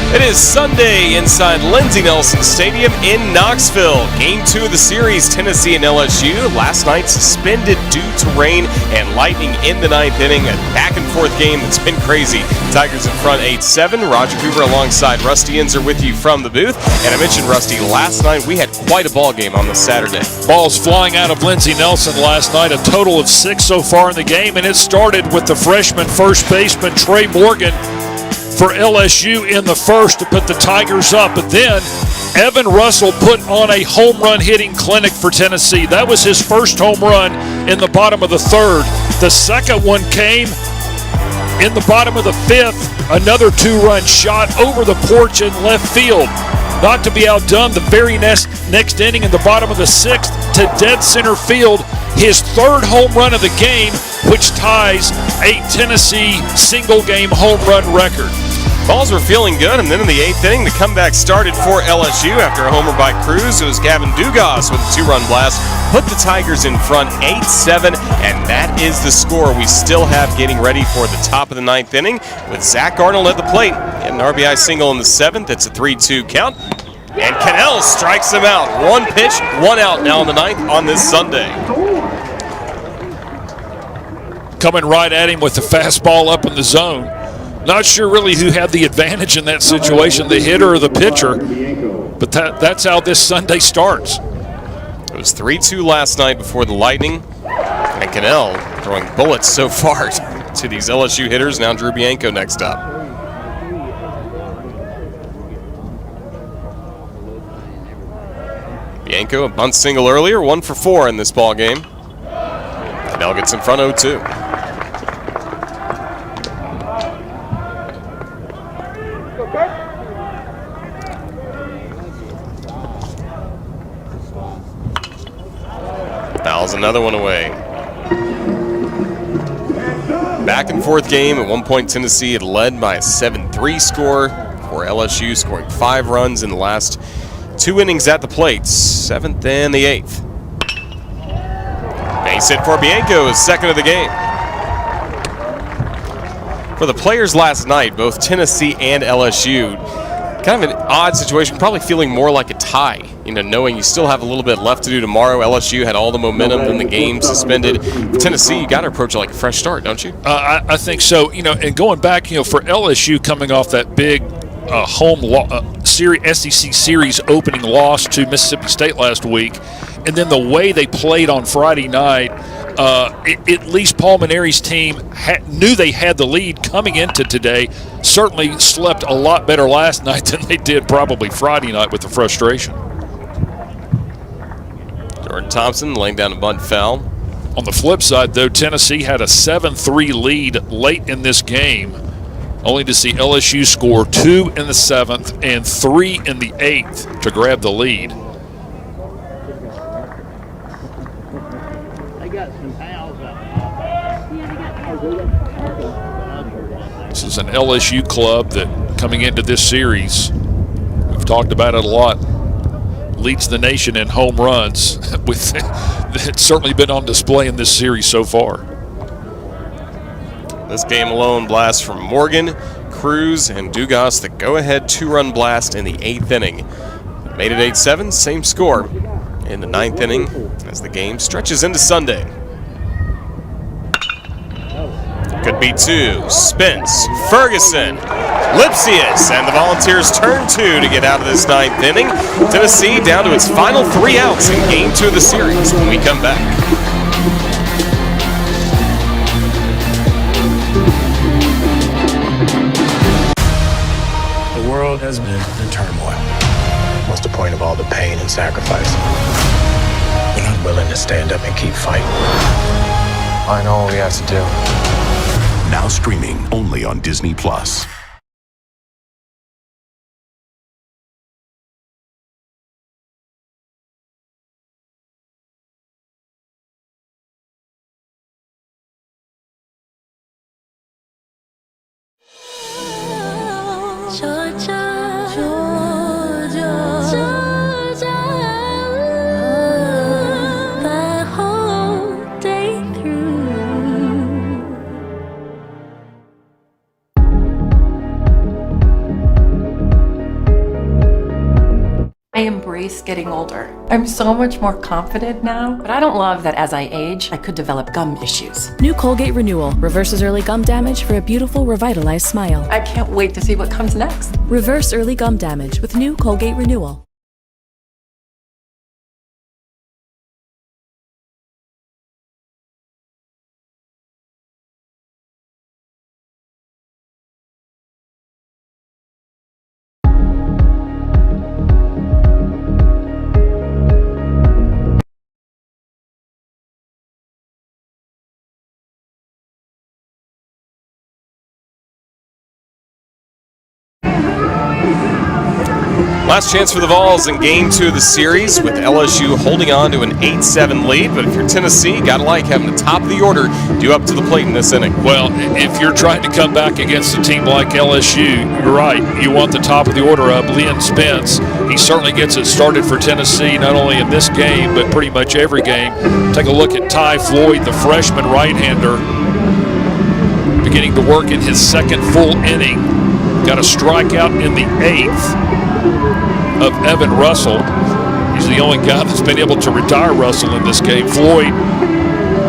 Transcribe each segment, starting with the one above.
It is Sunday inside Lindsey Nelson Stadium in Knoxville. Game 2 of the series, Tennessee and LSU. Last night suspended due to rain and lightning in the ninth inning. A back-and-forth game that's been crazy. Tigers in front 8-7. Roger Cooper alongside Rusty Inzer with you from the booth. And I mentioned, Rusty, last night we had quite a ball game on this Saturday. Balls flying out of Lindsey Nelson last night, a total of 6 so far in the game, and it started with the freshman first baseman Trey Morgan for LSU in the first to put the Tigers up. But then Evan Russell put on a home run hitting clinic for Tennessee. That was his first home run in the bottom of the third. The second one came in the bottom of the fifth, another 2-run shot over the porch in left field. Not to be outdone, the very next inning in the bottom of the sixth to dead center field, his third home run of the game, which ties a Tennessee single-game home run record. Balls were feeling good, and then in the eighth inning, the comeback started for LSU after a homer by Cruz. It was Gavin Dugas with a 2-run blast, put the Tigers in front 8-7, and that is the score we still have getting ready for the top of the ninth inning with Zach Arnold at the plate. Get an RBI single in the seventh. It's a 3-2 count, and Cannell strikes him out. 1 pitch, 1 out now in the ninth on this Sunday. Coming right at him with the fastball up in the zone. Not sure really who had the advantage in that situation, the hitter or the pitcher, but that's how this Sunday starts. It was 3-2 last night before the lightning, and Cannell throwing bullets so far to these LSU hitters. Now Drew Bianco next up. Bianco, a bunt single earlier, 1 for 4 in this ball game. Cannell gets in front 0-2. Fouls another one away. Back and forth game. At one point, Tennessee had led by a 7-3 score, for LSU scoring 5 runs in the last 2 innings at the plate, 7th and the 8th. Base hit for Bianco, his second of the game. For the players last night, both Tennessee and LSU, kind of an odd situation, probably feeling more like a tie, knowing you still have a little bit left to do tomorrow. LSU had all the momentum in the game suspended. Tennessee, you got to approach it like a fresh start, don't you? I think so. And going back, for LSU coming off that big home SEC series opening loss to Mississippi State last week, and then the way they played on Friday night, at least Paul Maneri's team knew they had the lead coming into today. Certainly slept a lot better last night than they did probably Friday night with the frustration. Jordan Thompson laying down a bunt foul. On the flip side, though, Tennessee had a 7-3 lead late in this game, only to see LSU score 2 in the 7th and 3 in the 8th to grab the lead. This is an LSU club that, coming into this series, we've talked about it a lot, leads the nation in home runs. It's certainly been on display in this series so far. This game alone, blast from Morgan, Cruz, and Dugas, the go-ahead 2-run blast in the 8th inning. Made it 8-7, same score in the 9th inning as the game stretches into Sunday. Could be 2. Spence, Ferguson, Lipsius, and the Volunteers turn 2 to get out of this 9th inning. Tennessee down to its final 3 outs in Game 2 of the series when we come back. The world has been in turmoil. What's the point of all the pain and sacrifice? We're not willing to stand up and keep fighting. I know what we have to do. Now streaming only on Disney+. I embrace getting older. I'm so much more confident now, but I don't love that as I age, I could develop gum issues. New Colgate Renewal reverses early gum damage for a beautiful, revitalized smile. I can't wait to see what comes next. Reverse early gum damage with new Colgate Renewal. Last chance for the Vols in Game 2 of the series, with LSU holding on to an 8-7 lead. But if you're Tennessee, gotta like having the top of the order due up to the plate in this inning. Well, if you're trying to come back against a team like LSU, you're right. You want the top of the order up. Liam Spence, he certainly gets it started for Tennessee, not only in this game, but pretty much every game. Take a look at Ty Floyd, the freshman right-hander, beginning to work in his second full inning. Got a strikeout in the 8th of Evan Russell. He's the only guy that's been able to retire Russell in this game. Floyd,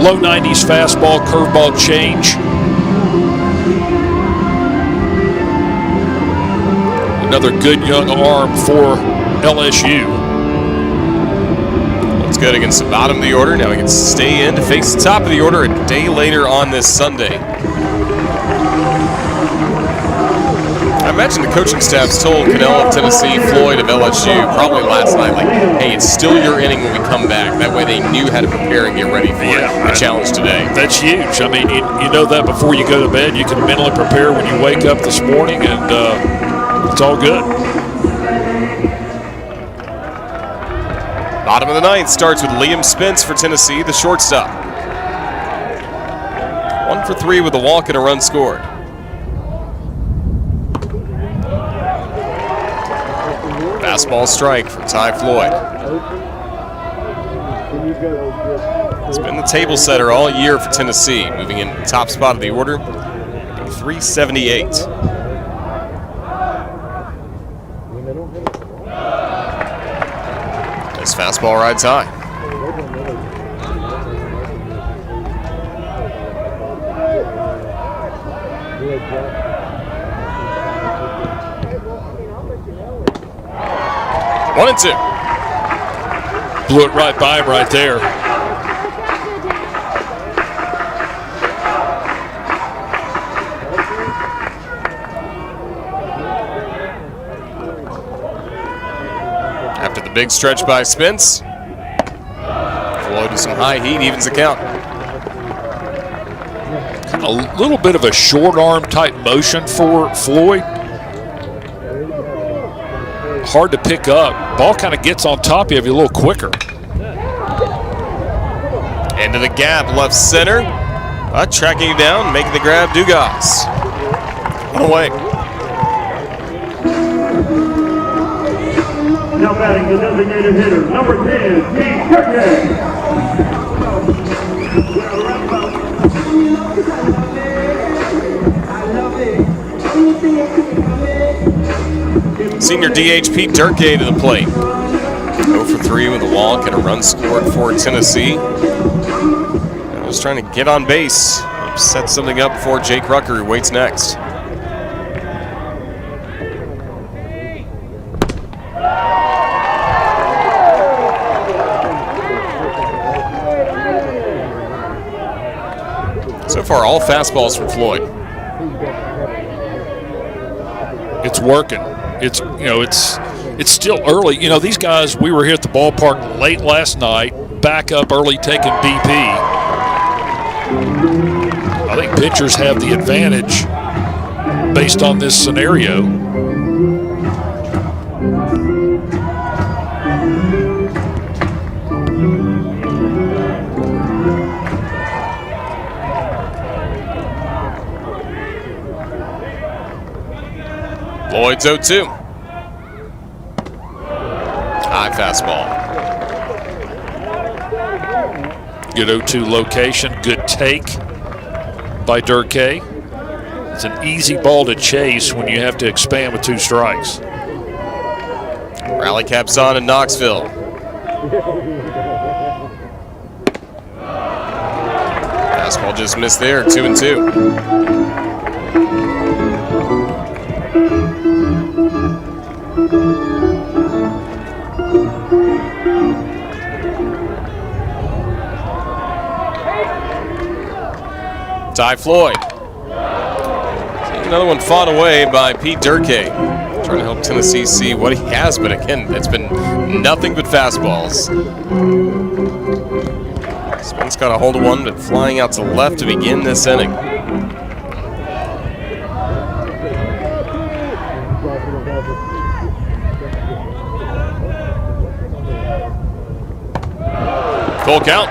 low 90s fastball, curveball change. Another good young arm for LSU. Looks good against the bottom of the order. Now he can stay in to face the top of the order a day later on this Sunday. I imagine the coaching staff's told Cannell of Tennessee, Floyd of LSU, probably last night, like, hey, it's still your inning when we come back. That way they knew how to prepare and get ready for the challenge today. That's huge. I mean, you know that before you go to bed. You can mentally prepare when you wake up this morning, and it's all good. Bottom of the 9th starts with Liam Spence for Tennessee, the shortstop. 1 for 3 with a walk and a run scored. Fastball strike from Ty Floyd. He's been the table setter all year for Tennessee, moving in the top spot of the order, 378. This fastball rides high. One and two. Blew it right by him right there. After the big stretch by Spence, Floyd with some high heat evens the count. A little bit of a short arm type motion for Floyd. Hard to pick up. Ball kind of gets on top of you a little quicker. Into the gap, left center. Tracking you down, making the grab, Dugas. One away. Now batting the designated hitter, number 10, Pete Kirkhead. Senior DH Pete Durkay to the plate. 0 for 3 with a walk and a run scored for Tennessee. Just trying to get on base, set something up for Jake Rucker, who waits next. So far, all fastballs from Floyd. It's working. It's still early. You know, these guys, we were here at the ballpark late last night, back up early taking BP. I think pitchers have the advantage based on this scenario. Lloyd's 0-2. High fastball. Good 0-2 location. Good take by Durkay. It's an easy ball to chase when you have to expand with 2 strikes. Rally caps on in Knoxville. Fastball just missed there, 2-2. Ty Floyd. Another one fought away by Pete Durkee. Trying to help Tennessee see what he has, but again, it's been nothing but fastballs. Spence got a hold of one, but flying out to left to begin this inning. Full count.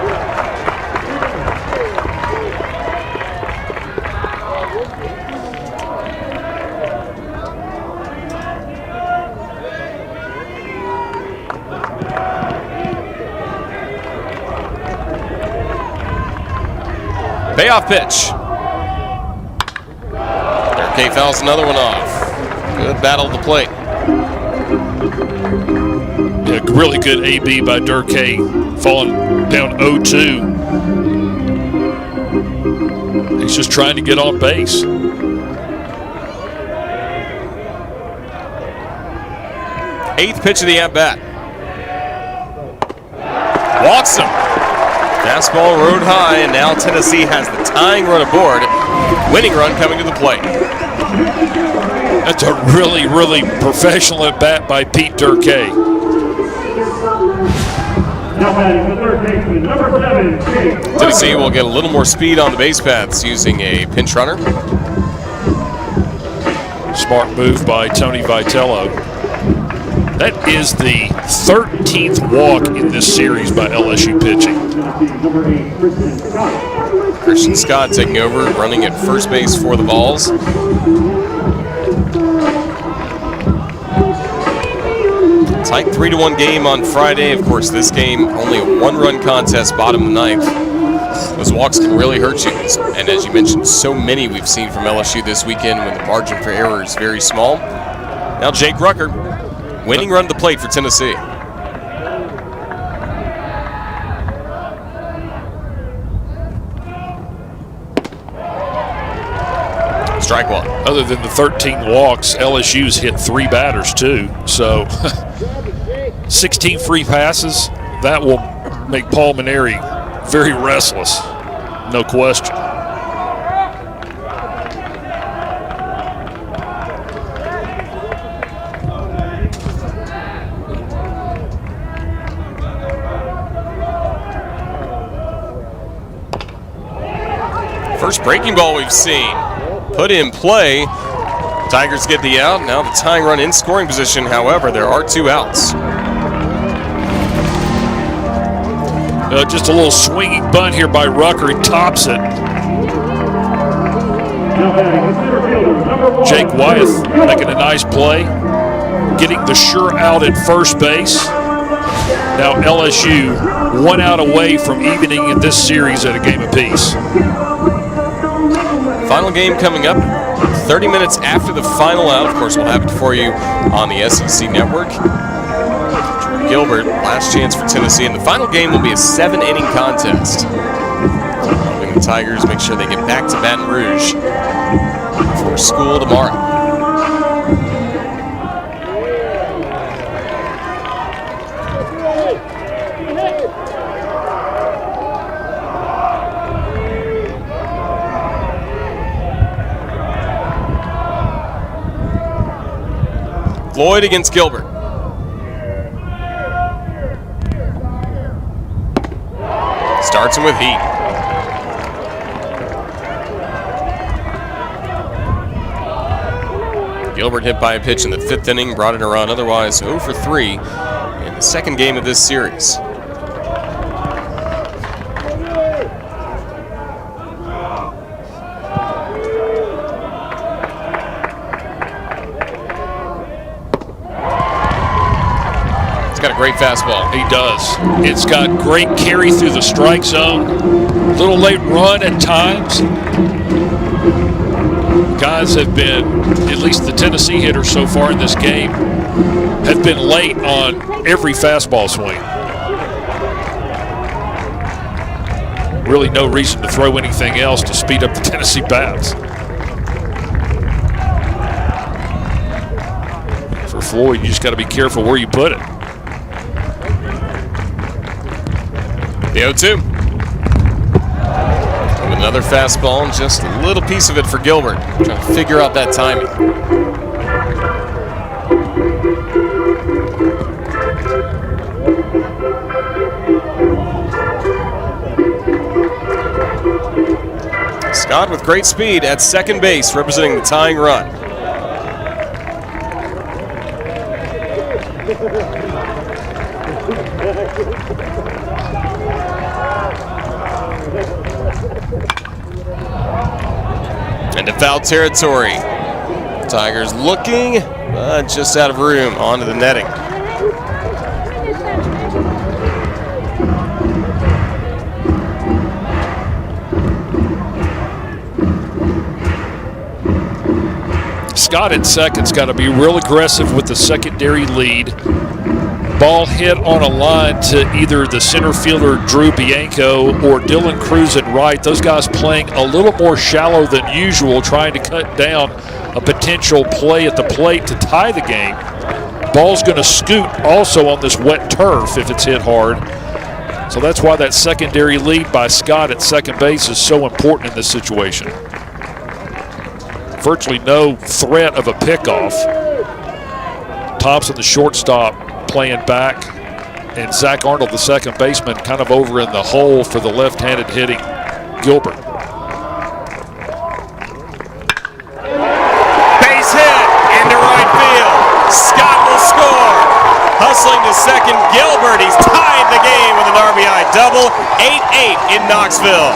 Payoff pitch. Durkee fouls another one off. Good battle at the plate. Yeah, really good AB by Durkee, falling down 0-2. He's just trying to get on base. Eighth pitch of the at-bat. Walks him. Fastball rode high, and now Tennessee has the tying run aboard. Winning run coming to the plate. That's a really, really professional at-bat by Pete Durkee. Now batting the third baseman, number 7, Jake. Tennessee will get a little more speed on the base paths using a pinch runner. Smart move by Tony Vitello. That is the 13th walk in this series by LSU pitching. Number 8, Christian Scott. Christian Scott taking over, running at first base for the Vols. Tight 3-1 game on Friday. Of course, this game only a one-run contest, bottom of the ninth. Those walks can really hurt you. And as you mentioned, so many we've seen from LSU this weekend when the margin for error is very small. Now Jake Rucker, winning run to the plate for Tennessee. Strike one. Other than the 13 walks, LSU's hit 3 batters too. So 16 free passes, that will make Paul Maneri very restless, no question. First breaking ball we've seen. Put in play. Tigers get the out. Now the tying run in scoring position. However, there are 2 outs. Just a little swinging bunt here by Rucker. He tops it. Now batting the center fielder, number 1, Jake Wyeth making a nice play, getting the sure out at first base. Now LSU 1 out away from evening in this series at a game apiece. Final game coming up 30 minutes after the final out. Of course, we'll have it for you on the SEC Network. Drew Gilbert, last chance for Tennessee. And the final game will be a 7-inning contest. Helping the Tigers make sure they get back to Baton Rouge for school tomorrow. Floyd against Gilbert. Starts him with heat. Gilbert hit by a pitch in the 5th inning, brought in a run, otherwise 0 for 3 in the second game of this series. Great fastball. He does. It's got great carry through the strike zone. Little late run at times. Guys have been, at least the Tennessee hitters so far in this game, have been late on every fastball swing. Really no reason to throw anything else to speed up the Tennessee bats. For Floyd, you just got to be careful where you put it. The 0-2. Another fastball and just a little piece of it for Gilbert. Trying to figure out that timing. Scott with great speed at second base, representing the tying run. Into foul territory. Tigers looking, just out of room, onto the netting. Scott at second's got to be real aggressive with the secondary lead. Ball hit on a line to either the center fielder Drew Bianco or Dylan Cruz at right. Those guys playing a little more shallow than usual, trying to cut down a potential play at the plate to tie the game. Ball's going to scoot also on this wet turf if it's hit hard. So that's why that secondary lead by Scott at second base is so important in this situation. Virtually no threat of a pickoff. Thompson, the shortstop, playing back, and Zach Arnold, the second baseman, kind of over in the hole for the left-handed hitting Gilbert. Base hit into right field. Scott will score. Hustling to second, Gilbert. He's tied the game with an RBI double. 8-8 in Knoxville.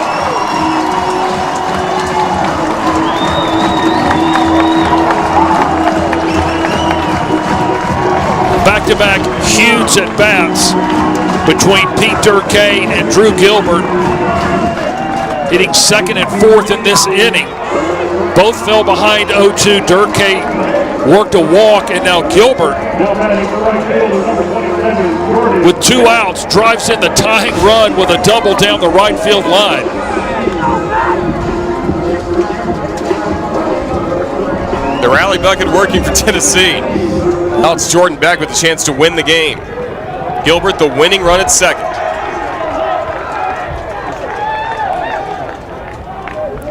Back-to-back huge at-bats between Pete Durkee and Drew Gilbert, hitting second and fourth in this inning. Both fell behind 0-2. Durkee worked a walk, and now Gilbert, with 2 outs, drives in the tying run with a double down the right field line. The rally bucket working for Tennessee. Now it's Jordan Beck with a chance to win the game. Gilbert the winning run at second.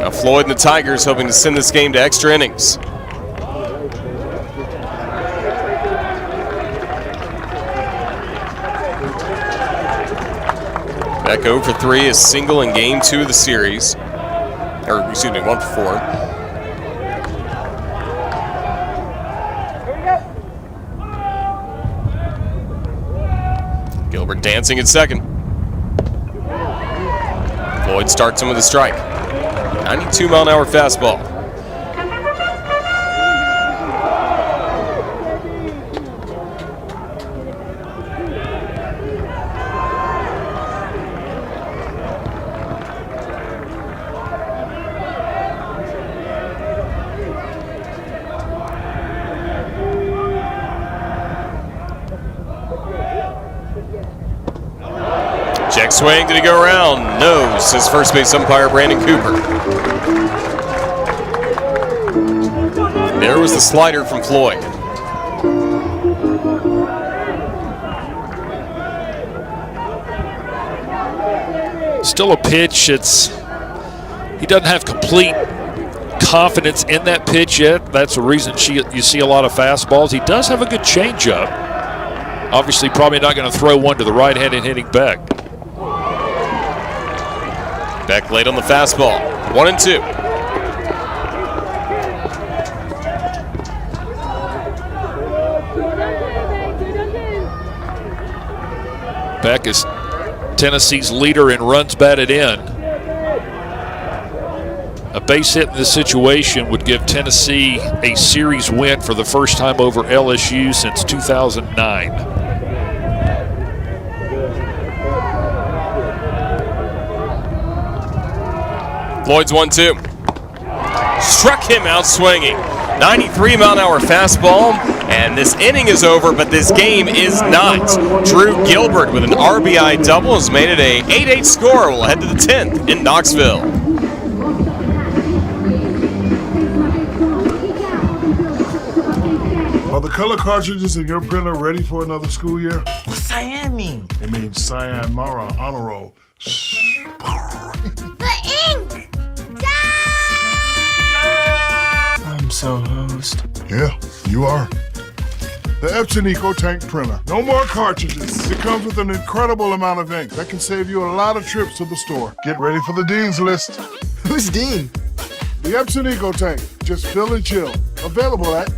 Now Floyd and the Tigers hoping to send this game to extra innings. Beck 0 for 3, is single in game 2 of the series. Or, excuse me, 1 for 4. Gilbert dancing at second. Floyd starts him with a strike. 92-mile-an-hour fastball. Check swing, did he go around? No, says first base umpire Brandon Cooper. There was the slider from Floyd. Still a pitch. He doesn't have complete confidence in that pitch yet. That's the reason you see a lot of fastballs. He does have a good changeup. Obviously, probably not going to throw one to the right-handed hitting Beck. Beck late on the fastball. 1-2. Beck is Tennessee's leader in runs batted in. A base hit in this situation would give Tennessee a series win for the first time over LSU since 2009. Floyd's 1-2. Struck him out swinging. 93-mile-an-hour fastball, and this inning is over, but this game is not. Drew Gilbert with an RBI double has made it a 8-8 score. We'll head to the 10th in Knoxville. Are the color cartridges in your printer ready for another school year? What's cyan mean? It means cyan, Mara, honor roll. The ink! I'm so hosed. Yeah, you are. The Epson EcoTank printer. No more cartridges. It comes with an incredible amount of ink that can save you a lot of trips to the store. Get ready for the Dean's List. Who's Dean? The Epson EcoTank. Just fill and chill. Available at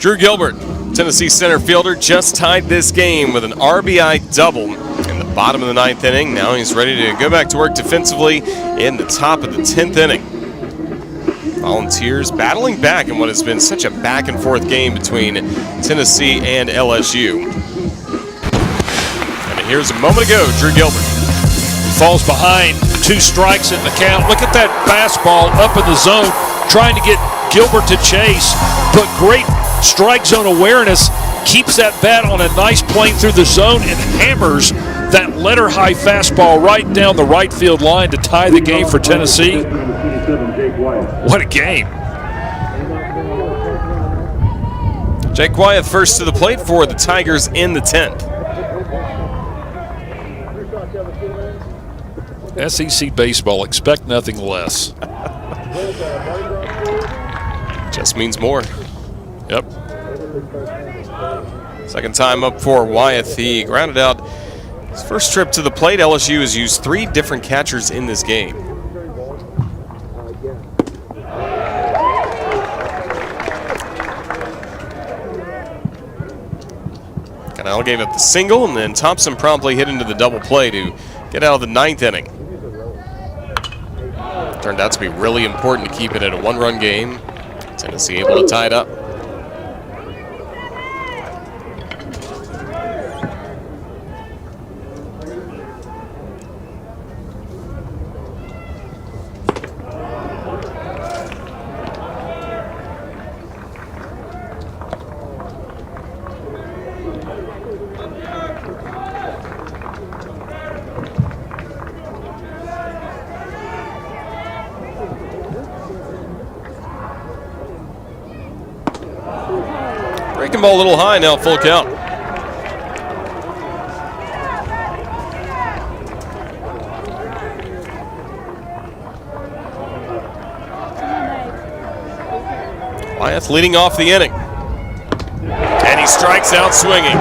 Drew Gilbert, Tennessee center fielder, just tied this game with an RBI double in the bottom of the 9th inning. Now he's ready to go back to work defensively in the top of the 10th inning. Volunteers battling back in what has been such a back-and-forth game between Tennessee and LSU. And here's a moment ago, Drew Gilbert. Falls behind, 2 strikes in the count. Look at that fastball up in the zone, trying to get Gilbert to chase, but great strike zone awareness, keeps that bat on a nice plane through the zone and hammers that letter high fastball right down the right field line to tie the game for Tennessee. What a game. Jake Wyeth first to the plate for the Tigers in the 10th. SEC baseball, expect nothing less. Just means more. Yep. Second time up for Wyeth. He grounded out his first trip to the plate. LSU has used 3 different catchers in this game. Canal gave up the single, and then Thompson promptly hit into the double play to get out of the 9th inning. Turned out to be really important to keep it at a 1-run game. Tennessee able to tie it up. Breaking ball a little high now, full count. Wyeth leading off the inning. And he strikes out swinging.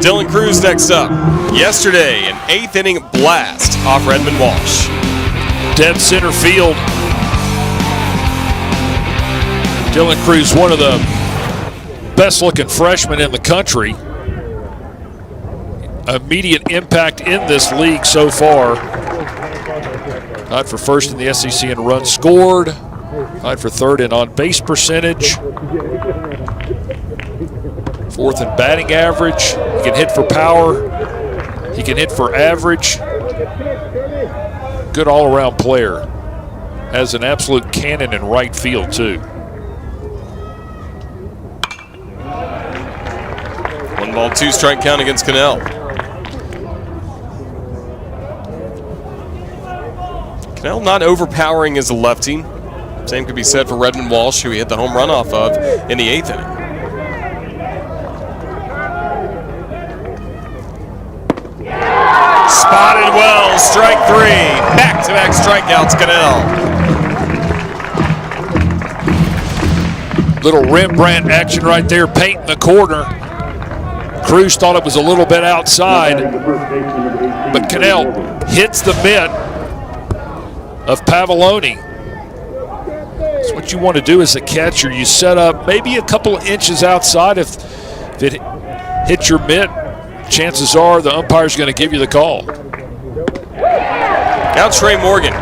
Dylan Cruz next up. Yesterday, an 8th inning blast off Redmond Walsh. Dead center field. Dylan Cruz, one of the best-looking freshmen in the country. Immediate impact in this league so far. Tied for first in the SEC in runs scored. Tied for 3rd in on-base percentage. 4th in batting average. He can hit for power. He can hit for average. Good all-around player. Has an absolute cannon in right field, too. 1 ball, 2 strike count against Cannell. Cannell not overpowering as a lefty. Same could be said for Redmond Walsh, who he hit the home run off of in the 8th inning. Spotted well, strike 3. Back-to-back strikeouts, Cannell. Little Rembrandt action right there, painting the corner. Cruz thought it was a little bit outside, but Cannell hits the mitt of Pavoloni. That's what you want to do as a catcher. You set up maybe a couple of inches outside. If it hits your mitt, chances are the umpire's going to give you the call. Now Trey Morgan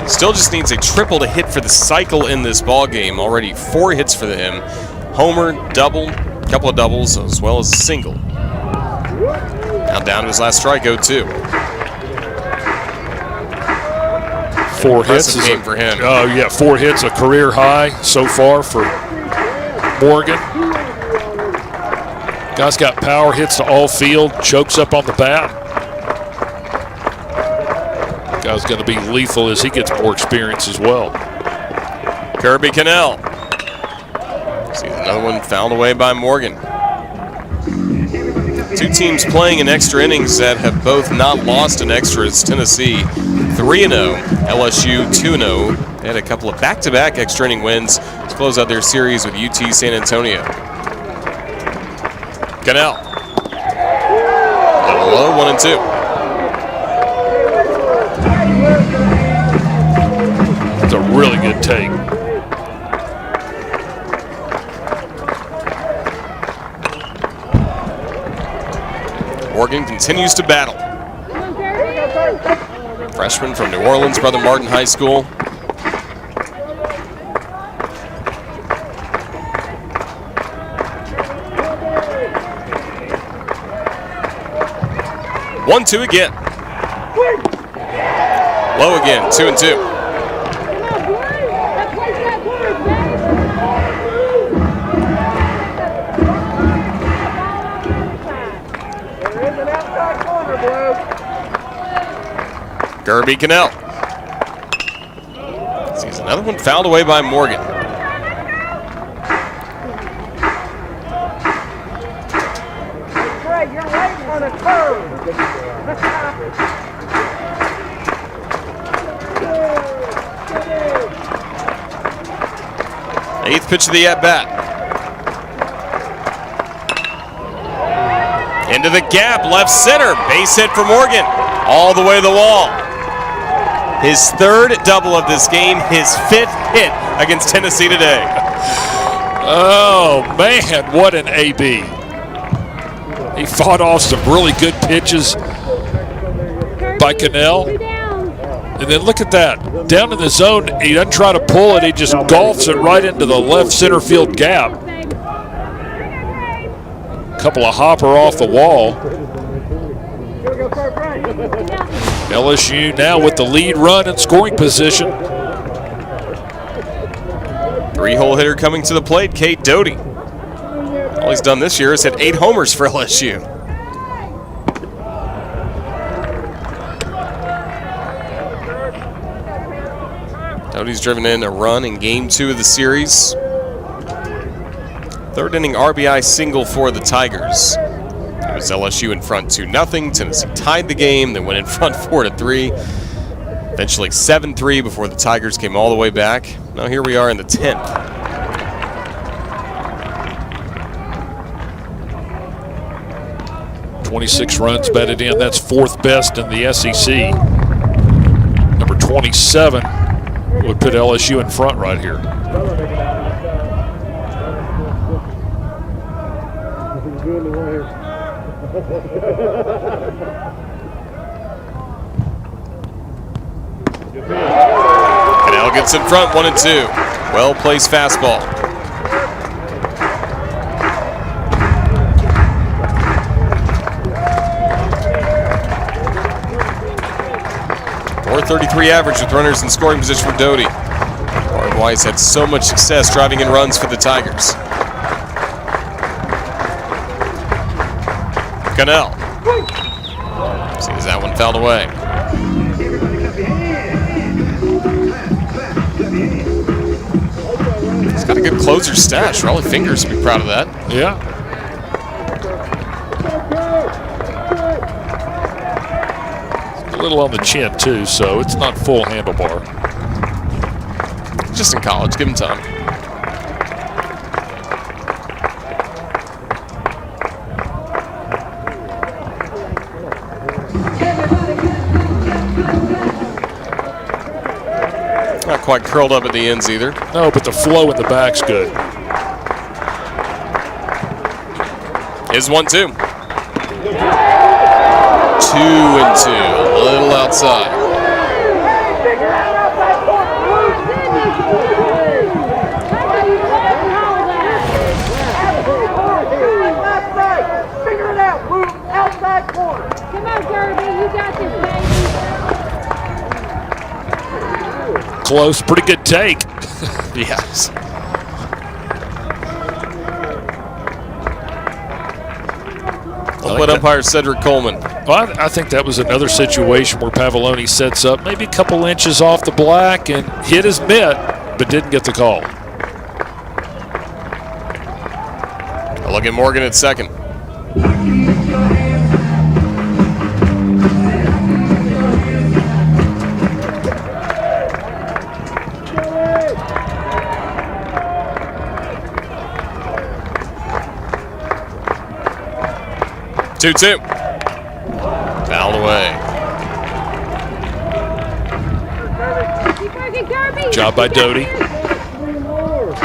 still just needs a triple to hit for the cycle in this ball game. Already 4 hits for him. Homer, double, a couple of doubles, as well as a single. Now down to his last strikeout, too. 4 hits game for him. Oh, yeah, 4 hits, a career high so far for Morgan. Guy's got power, hits to all field, chokes up on the bat. Guy's going to be lethal as he gets more experience as well. Kirby Cannell. See another one fouled away by Morgan. 2 teams playing in extra innings that have both not lost in extras. Tennessee 3-0, LSU 2-0. They had a couple of back-to-back extra inning wins to close out their series with UT San Antonio. Cannell. Level low, 1-2. It's a really good take. Morgan continues to battle. Freshman from New Orleans, Brother Martin High School. One, 2 again. Low again, 2-2. Kirby Cannell. Sees another one fouled away by Morgan. You're waiting on a curve. 8th pitch of the at-bat. Into the gap, left center. Base hit for Morgan. All the way to the wall. His 3rd double of this game, his 5th hit against Tennessee today. Oh, man, what an AB. He fought off some really good pitches by Cannell. And then look at that. Down in the zone, he doesn't try to pull it. He just golfs it right into the left center field gap. Couple of hopper off the wall. LSU now with the lead run in scoring position. 3-hole hitter coming to the plate, Kate Doty. All he's done this year is hit 8 homers for LSU. Doty's driven in a run in Game 2 of the series. 3rd inning RBI single for the Tigers. It was LSU in front 2-0. Tennessee tied the game, then went in front 4-3. Eventually 7-3 before the Tigers came all the way back. Now here we are in the 10th. .26 runs batted in. That's 4th best in the SEC. Number 27 would put LSU in front right here. Cannell gets in front, 1-2. Well-placed fastball. .433 average with runners in scoring position for Doty. Warren Weiss had so much success driving in runs for the Tigers. Cannell. Sees that one fouled away. He's got a good closer stash. Raleigh Fingers would be proud of that. Yeah. little on the chin, too, so it's not full handlebar. Just in college. Give him time. Not quite curled up at the ends either. No, but the flow in the back's good. Is 1-2. 2-2. A little outside. Figure it out, move outside corner. Come on, Kirby, you got this, baby. Close, pretty good take. Yes. Split umpire Cedric Coleman. Well, I think that was another situation where Pavloni sets up maybe a couple inches off the black and hit his mitt, but didn't get the call. A look at Morgan at second. Two. Fouled away. Job by Doty.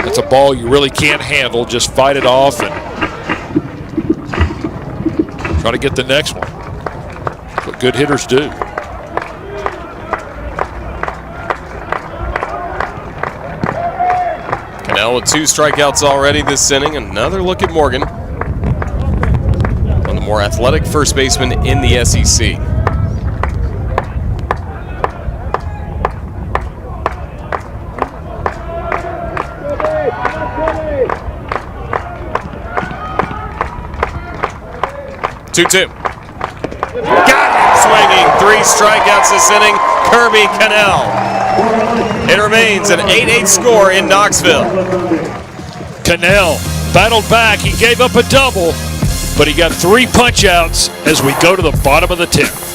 That's a ball you really can't handle. Just fight it off and try to get the next one. That's what good hitters do. Cannell with 2 strikeouts already this inning. Another look at Morgan. One of the more athletic first basemen in the SEC. Two. Got him swinging. 3 strikeouts this inning. Kirby Cannell. It remains an 8-8 score in Knoxville. Cannell battled back. He gave up a double, but he got 3 punch-outs as we go to the bottom of the 10th.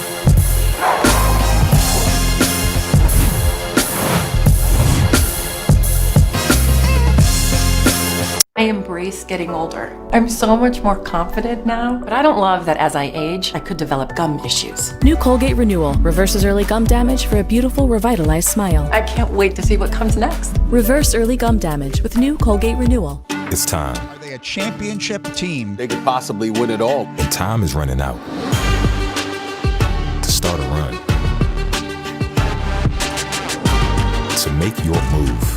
I embrace getting older. I'm so much more confident now, but I don't love that as I age, I could develop gum issues. New Colgate Renewal reverses early gum damage for a beautiful, revitalized smile. I can't wait to see what comes next. Reverse early gum damage with new Colgate Renewal. It's time. Are they a championship team? They could possibly win it all. And time is running out to start a run. To make your move.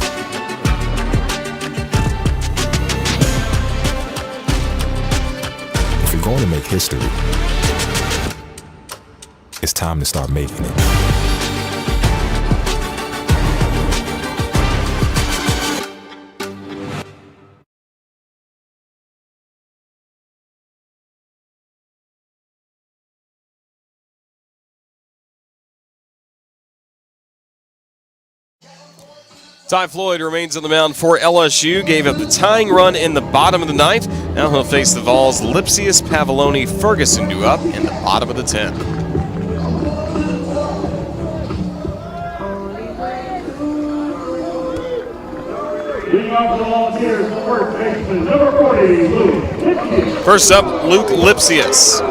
If you're going to make history, it's time to start making it. Ty Floyd remains on the mound for LSU. Gave up the tying run in the bottom of the 9th. Now he'll face the Vols' Lipsius, Pavloni, Ferguson duo in the bottom of the 10th. Leading off the Volunteers, first baseman, number 40, Luke Lipsius. First up, Luke Lipsius.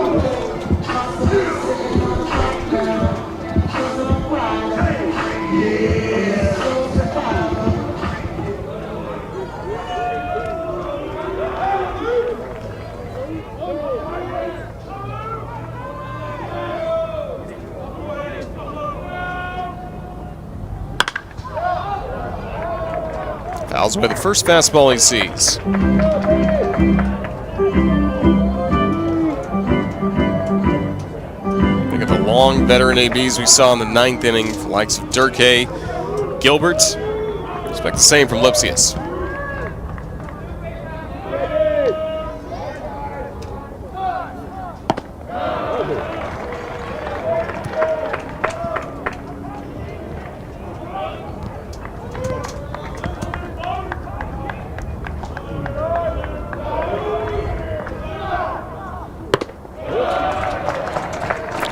Fouls away the first fastball he sees. Think of the long veteran ABs we saw in the 9th inning, the likes of Dirk Hay, Gilbert. Expect the same from Lipsius.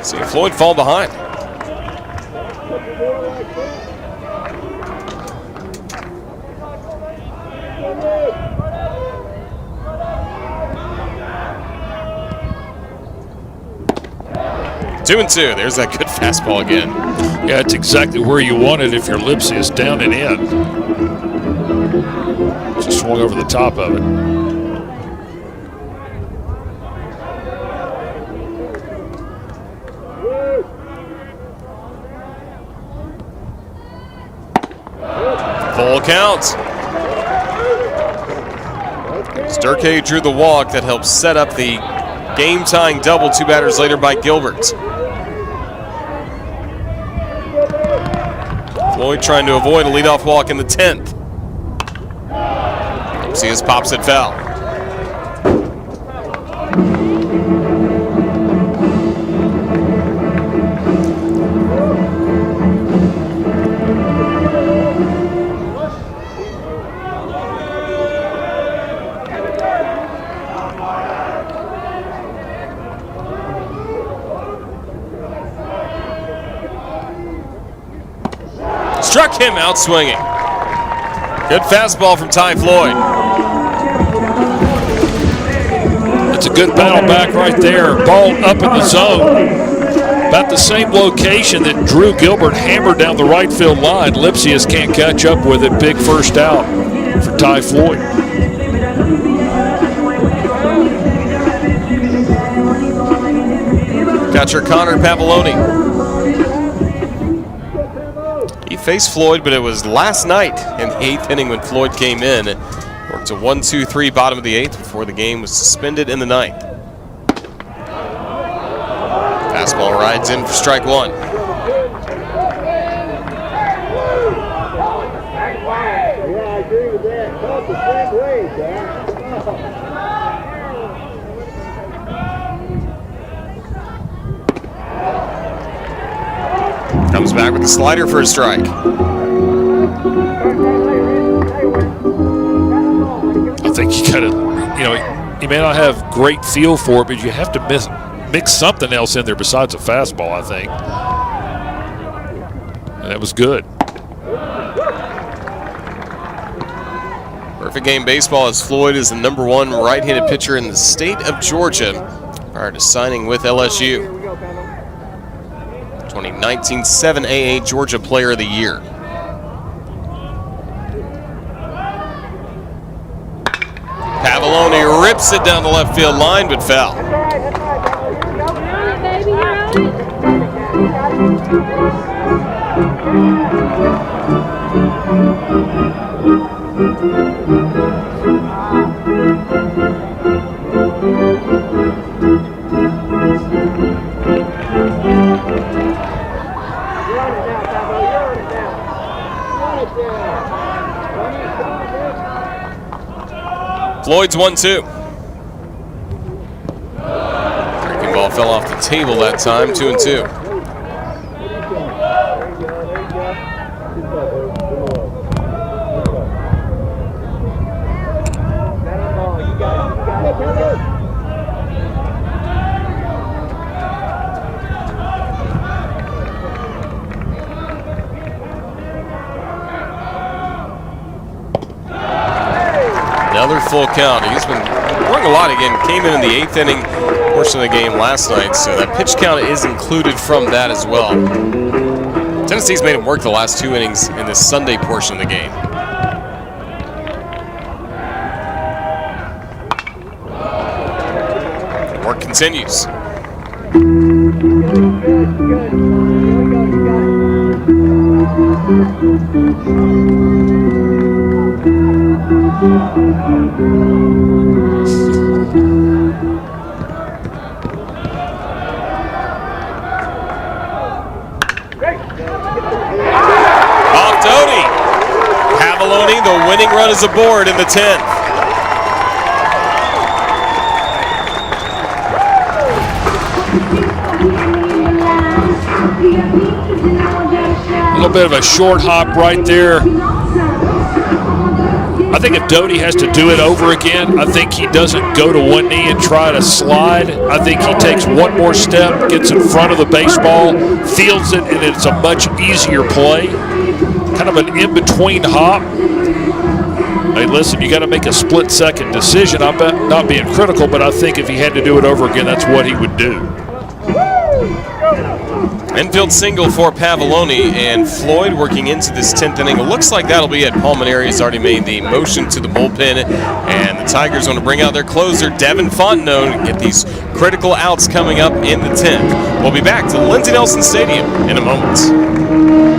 See Floyd fall behind. 2-2. There's that good fastball again. Yeah, it's exactly where you want it if your Lipsy is down and in. Just swung over the top of it. Full count. Sturkey drew the walk that helped set up the game-tying double 2 batters later by Gilbert. Floyd trying to avoid a leadoff walk in the 10th. Lipsius pops it foul. Struck him out swinging. Good fastball from Ty Floyd. It's a good battle back right there. Ball up in the zone. About the same location that Drew Gilbert hammered down the right field line. Lipsius can't catch up with it. Big first out for Ty Floyd. Catcher Connor Pavoloni. He faced Floyd, but it was last night in the 8th inning when Floyd came in. It worked a 1-2-3 bottom of the 8th before the game was suspended in the 9th. Fastball rides in for strike 1. Comes back with the slider for a strike. I think you got to, you may not have great feel for it, but you have to mix something else in there besides a fastball, I think. And that was good. Perfect game baseball as Floyd is the #1 right-handed pitcher in the state of Georgia prior to signing with LSU. 2019 7AA Georgia Player of the Year. Pavoloni rips it down the left field line, but foul. Floyd's 1-2. Breaking ball fell off the table that time, 2-2. Another full count. He's been working a lot again. Came in the 8th inning portion of the game last night, so that pitch count is included from that as well. Tennessee's made him work the last 2 innings in the Sunday portion of the game. The work continues. Off Doty. Pavoloni, the winning run is aboard in the 10th. A little bit of a short hop right there. I think if Doty has to do it over again, I think he doesn't go to one knee and try to slide. I think he takes one more step, gets in front of the baseball, fields it, and it's a much easier play. Kind of an in-between hop. Hey, listen, you got to make a split-second decision. I'm not being critical, but I think if he had to do it over again, that's what he would do. Infield single for Pavoloni, and Floyd working into this 10th inning. It looks like that'll be it. Palmineri has already made the motion to the bullpen, and the Tigers want to bring out their closer, Devin Fontenot, to get these critical outs coming up in the 10th. We'll be back to Lindsey Nelson Stadium in a moment.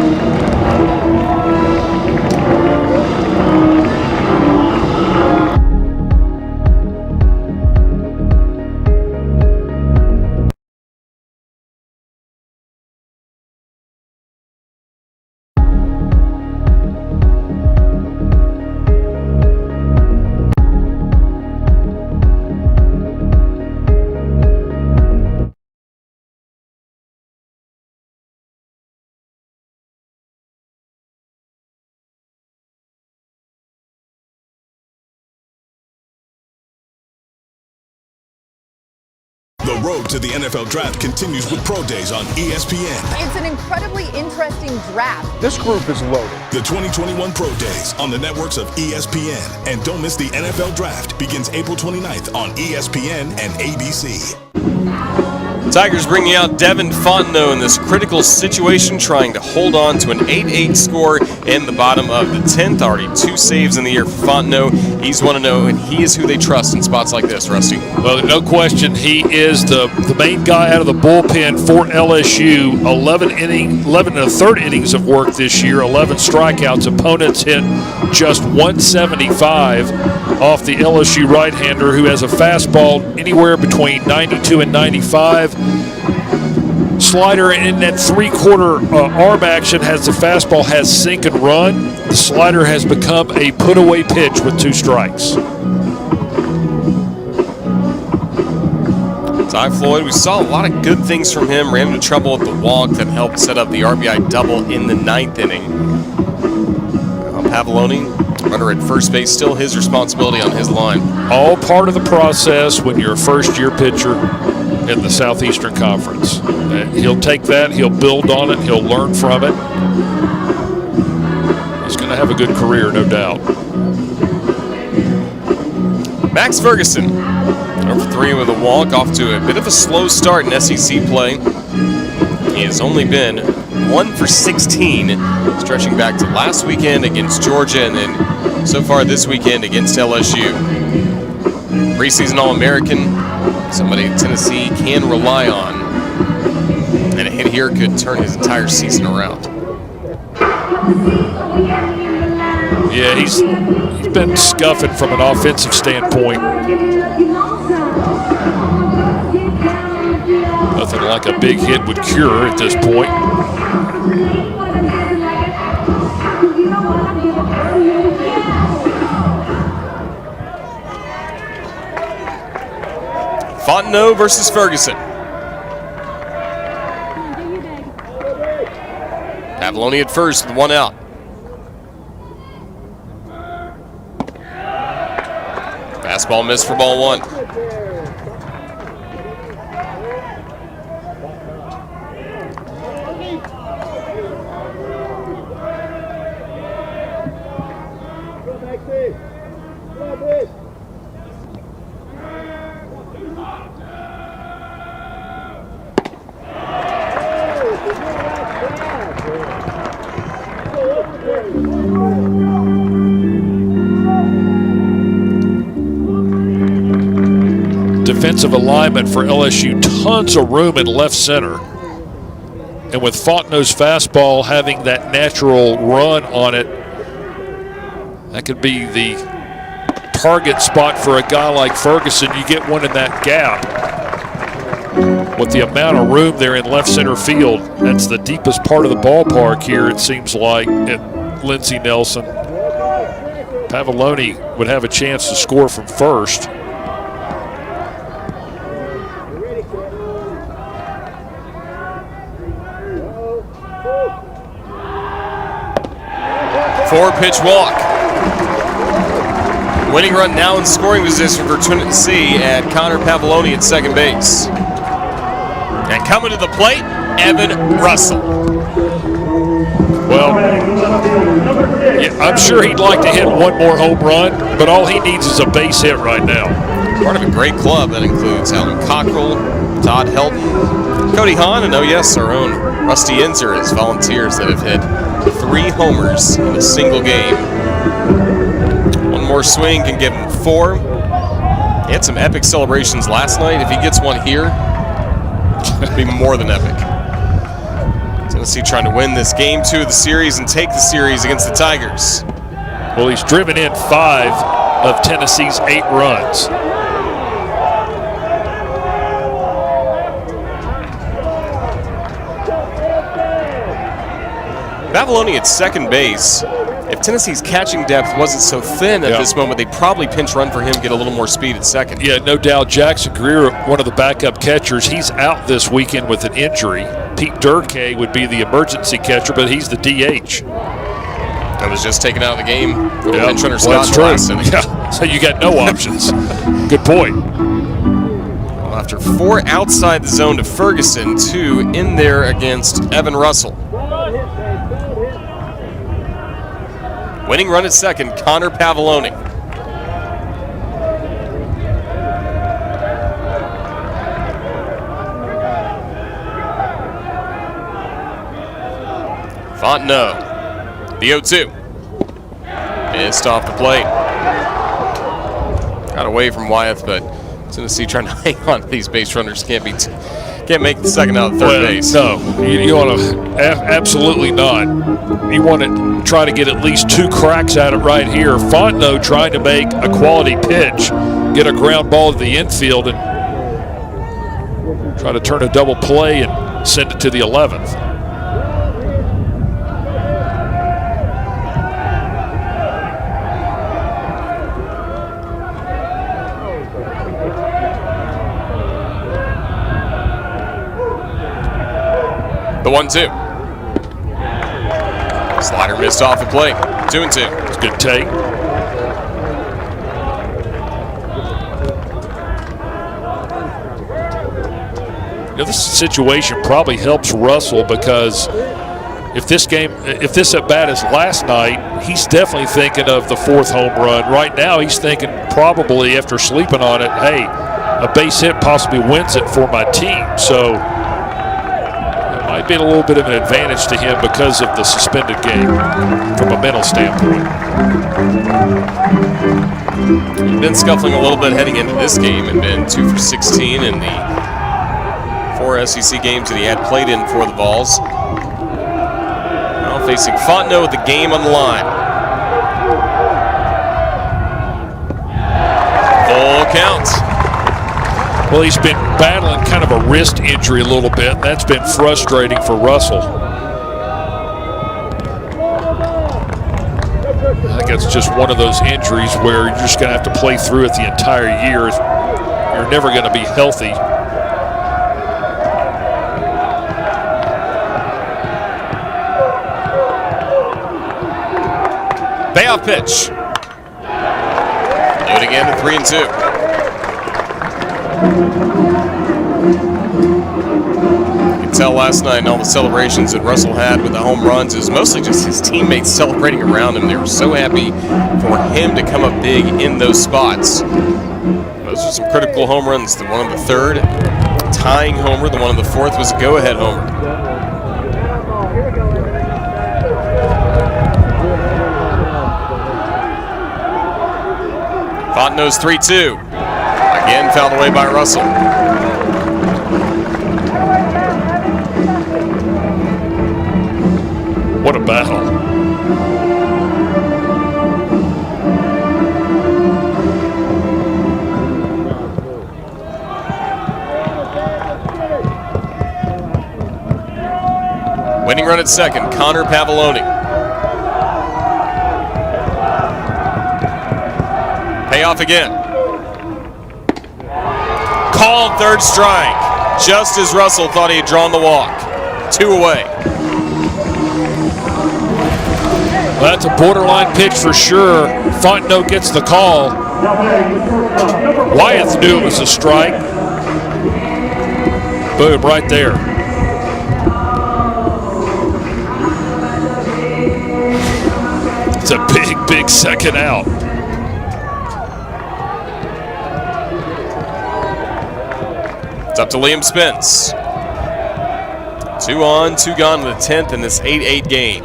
The road to the NFL Draft continues with Pro Days on ESPN. It's an incredibly interesting draft. This group is loaded. The 2021 Pro Days on the networks of ESPN. And don't miss the NFL Draft. Begins April 29th on ESPN and ABC. Tigers bringing out Devin Fontenot in this critical situation, trying to hold on to an 8-8 score in the bottom of the 10th. Already 2 saves in the year for Fontenot. He's 1-0, and he is who they trust in spots like this, Rusty. Well, no question, he is the main guy out of the bullpen for LSU. 11 and a third innings of work this year, 11 strikeouts. Opponents hit just 175 off the LSU right-hander, who has a fastball anywhere between 92 and 95. Slider in that three-quarter arm action has the fastball has sink and run. The slider has become a put-away pitch with 2 strikes. Ty Floyd, we saw a lot of good things from him. Ran into trouble with the walk that helped set up the RBI double in the 9th inning. Pavoloni, runner at first base, still his responsibility on his line. All part of the process when you're a first-year pitcher in the Southeastern Conference. He'll take that, he'll build on it, he'll learn from it. He's going to have a good career, no doubt. Max Ferguson, over 3 with a walk, off to a bit of a slow start in SEC play. He has only been 1 for 16, stretching back to last weekend against Georgia and then so far this weekend against LSU. Preseason All-American, somebody Tennessee can rely on. And a hit here could turn his entire season around. Yeah, he's been scuffing from an offensive standpoint. Nothing like a big hit would cure at this point. Fontenot versus Ferguson. Pavoloni at first with 1 out. Fastball missed for ball 1. Defensive alignment for LSU, tons of room in left center. And with Fontenot's fastball having that natural run on it, that could be the target spot for a guy like Ferguson. You get one in that gap. With the amount of room there in left center field, that's the deepest part of the ballpark here, it seems like, at Lindsey Nelson. Pavoloni would have a chance to score from first. Four-pitch walk. Winning run now in scoring position for Tennessee at Connor Pavoloni at second base. And coming to the plate, Evan Russell. Well, yeah, I'm sure he'd like to hit one more home run, but all he needs is a base hit right now. Part of a great club that includes Alan Cockrell, Todd Helton, Cody Hahn, and oh yes, our own Rusty Inzer as volunteers that have hit 3 homers in a single game. One more swing can give him 4. He had some epic celebrations last night. If he gets one here, it'll be more than epic. Tennessee trying to win this game 2 of the series and take the series against the Tigers. Well, he's driven in 5 of Tennessee's 8 runs. Babaloni at second base. If Tennessee's catching depth wasn't so thin at this moment, they'd probably pinch run for him, get a little more speed at second. Yeah, no doubt. Jackson Greer, one of the backup catchers, he's out this weekend with an injury. Pete Durkay would be the emergency catcher, but he's the DH. I was just taken out of the game. Pinch runner Scott last inning. Yeah, so you got no options. Good point. Well, after 4 outside the zone to Ferguson, 2 in there against Evan Russell. Winning run at second, Connor Pavoloni. Fontenot, the 0-2. Missed off the plate. Got away from Wyeth, but Tennessee trying to hang on to these base runners. Can't make the second out of third base. No, you want to absolutely not. You want to try to get at least 2 cracks at it right here. Fontenot trying to make a quality pitch, get a ground ball to the infield, and try to turn a double play and send it to the 11th. The 1-2. Slider missed off the plate. 2-2. It's a good take. You know, this situation probably helps Russell because if this at bat is last night, he's definitely thinking of the 4th home run. Right now, he's thinking probably after sleeping on it, hey, a base hit possibly wins it for my team. So might be a little bit of an advantage to him because of the suspended game from a mental standpoint. He's been scuffling a little bit heading into this game and been 2 for 16 in the 4 SEC games that he had played in for the Vols. Now facing Fontenot with the game on the line. Full count. Well, he's been battling kind of a wrist injury a little bit. That's been frustrating for Russell. I think it's just one of those injuries where you're just going to have to play through it the entire year. You're never going to be healthy. Payoff pitch. Do it again at 3-2. You can tell last night and all the celebrations that Russell had with the home runs, it was mostly just his teammates celebrating around him. They were so happy for him to come up big in those spots. Those are some critical home runs. The one on the 3rd, tying homer. The one on the 4th was a go-ahead homer. Fontenot's 3-2. Again, fouled away by Russell. What a battle. Winning run at second, Connor Pavoloni. Payoff again. Called 3rd strike, just as Russell thought he had drawn the walk. 2 away. Well, that's a borderline pitch for sure. Fontenot gets the call. Wyeth knew it was a strike. Boom, right there. It's a big, big second out. It's up to Liam Spence. 2 on, 2 gone in the 10th in this 8-8 game.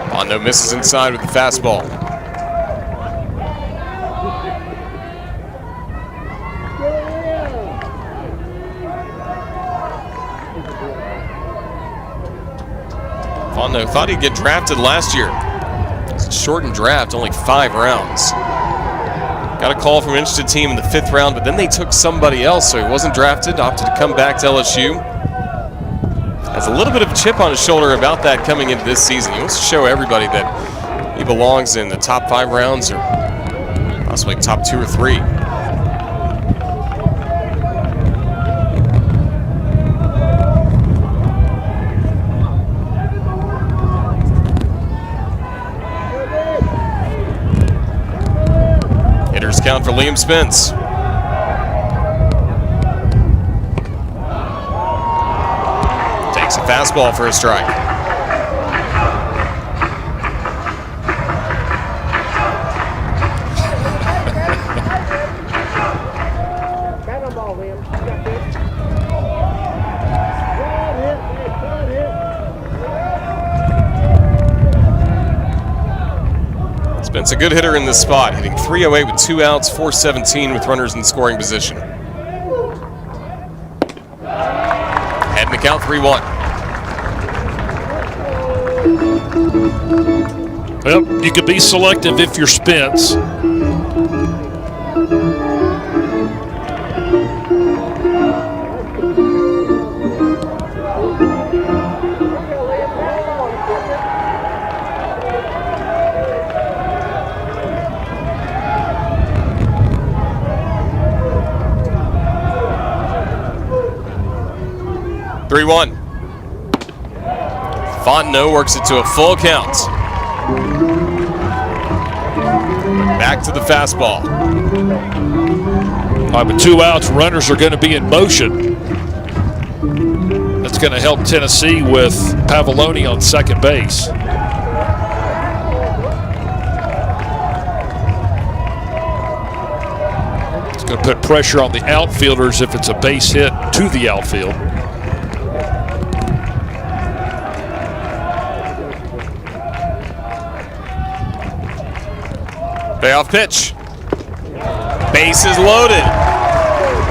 Fondo misses inside with the fastball. Fondo thought he'd get drafted last year. It's a shortened draft, only 5 rounds. Got a call from an interested team in the 5th round, but then they took somebody else, so he wasn't drafted, opted to come back to LSU. Has a little bit of a chip on his shoulder about that coming into this season. He wants to show everybody that he belongs in the top 5 rounds or possibly top 2 or 3. Hitters count for Liam Spence. Takes a fastball for a strike. Spence a good hitter in this spot, hitting .308 with 2 outs, .417 with runners in scoring position. Head in the count, 3-1. Well, you could be selective if you're Spence. Fondo works it to a full count. Back to the fastball. All right, with 2 outs, runners are going to be in motion. That's going to help Tennessee with Pavoloni on second base. It's going to put pressure on the outfielders if it's a base hit to the outfield. Payoff pitch. Bases loaded.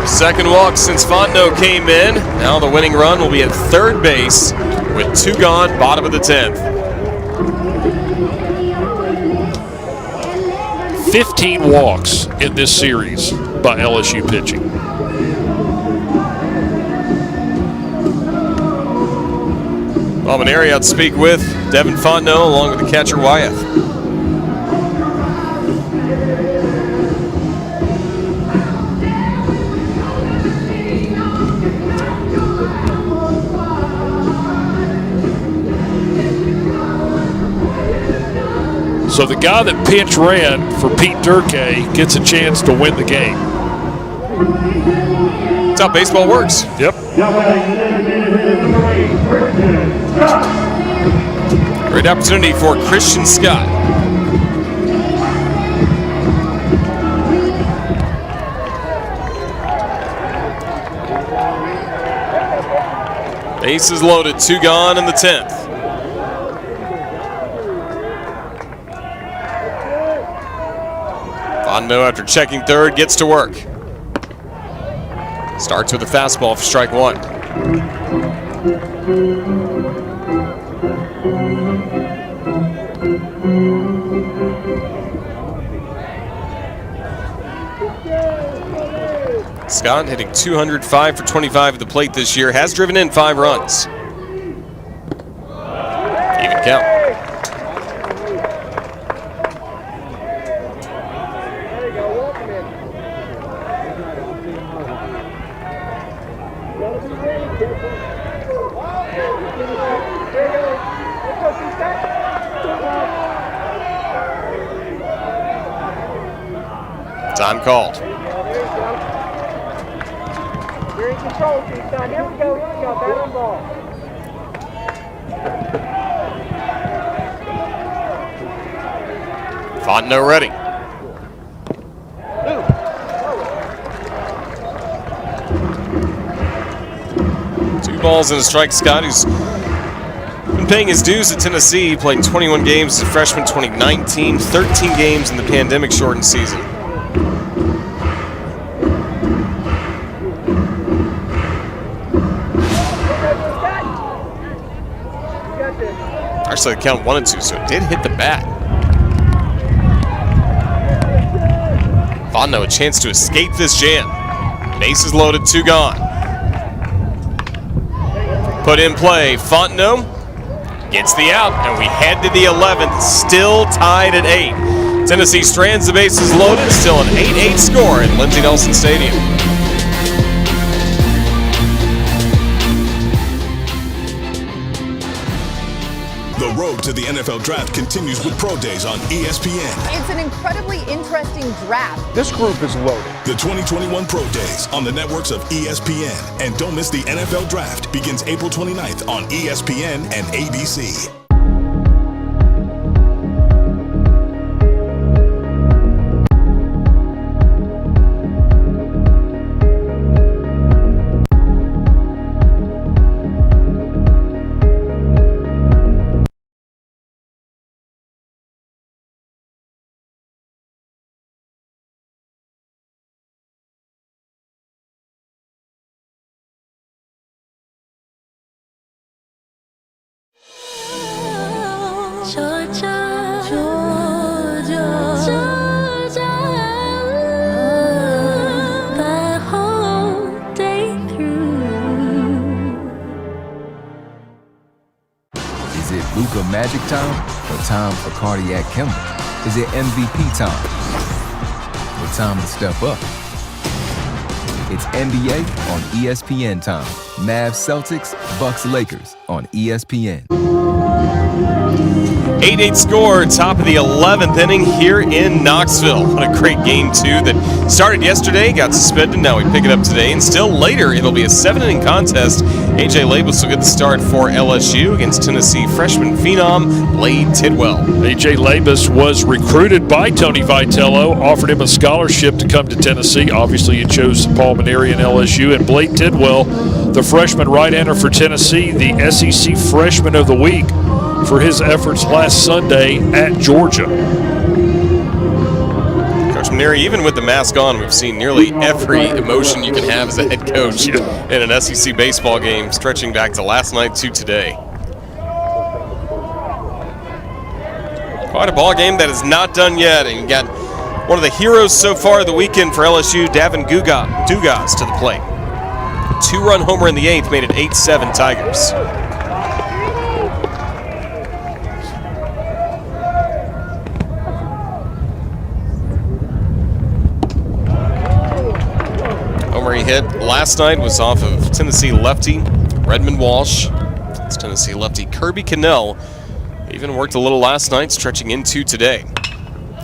Second walk since Fondo came in. Now the winning run will be at third base with 2 gone, bottom of the 10th. 15 walks in this series by LSU pitching. Bob and Ari out to speak with Devin Fondo along with the catcher Wyeth. So the guy that pinch ran for Pete Durkee gets a chance to win the game. That's how baseball works. Yep. Great opportunity for Christian Scott. Bases loaded, 2 gone in the 10th. Fondo, after checking third, gets to work. Starts with a fastball for strike 1. Scott hitting .205 for 25 at the plate this year, has driven in 5 runs. Even count. Time called. You're in control, son. Here we go. Bat on ball. Fondo ready. 2 balls and a strike. Scott, who's been paying his dues at Tennessee, played 21 games as a freshman 2019, 13 games in the pandemic-shortened season. Actually, the count 1 and 2, so it did hit the bat. Fontenot, a chance to escape this jam. Bases loaded, 2 gone. Put in play, Fontenot gets the out, and we head to the 11th, still tied at 8. Tennessee strands the bases loaded, still an 8-8 score at Lindsey Nelson Stadium. The road to the NFL Draft continues with Pro Days on ESPN. It's an incredibly interesting draft. This group is loaded. The 2021 Pro Days on the networks of ESPN. And don't miss the NFL Draft. Begins April 29th on ESPN and ABC. Georgia, Georgia, Georgia, the whole day through. Is it Luka magic time or time for cardiac Kimball? Is it MVP time or time to step up? It's NBA on ESPN time. Mavs Celtics, Bucks Lakers on ESPN. 8-8 score, top of the 11th inning here in Knoxville. What a great game, too, that started yesterday, got suspended, now we pick it up today, and still later it'll be a 7-inning contest. A.J. Labus will get the start for LSU against Tennessee freshman phenom Blade Tidwell. A.J. Labus was recruited by Tony Vitello, offered him a scholarship to come to Tennessee. Obviously, he chose Paul Maneri and LSU, and Blade Tidwell, the freshman right-hander for Tennessee, the SEC Freshman of the Week, for his efforts last Sunday at Georgia. Coach Maneri, even with the mask on, we've seen nearly every emotion you can have as a head coach in an SEC baseball game, stretching back to last night to today. Quite a ball game that is not done yet, and you got one of the heroes so far of the weekend for LSU, Davin Dugas, to the plate. 2-run homer in the 8th made it 8-7 Tigers. He hit last night was off of Tennessee lefty Redmond Walsh. It's Tennessee lefty Kirby Cannell. Even worked a little last night, stretching into today.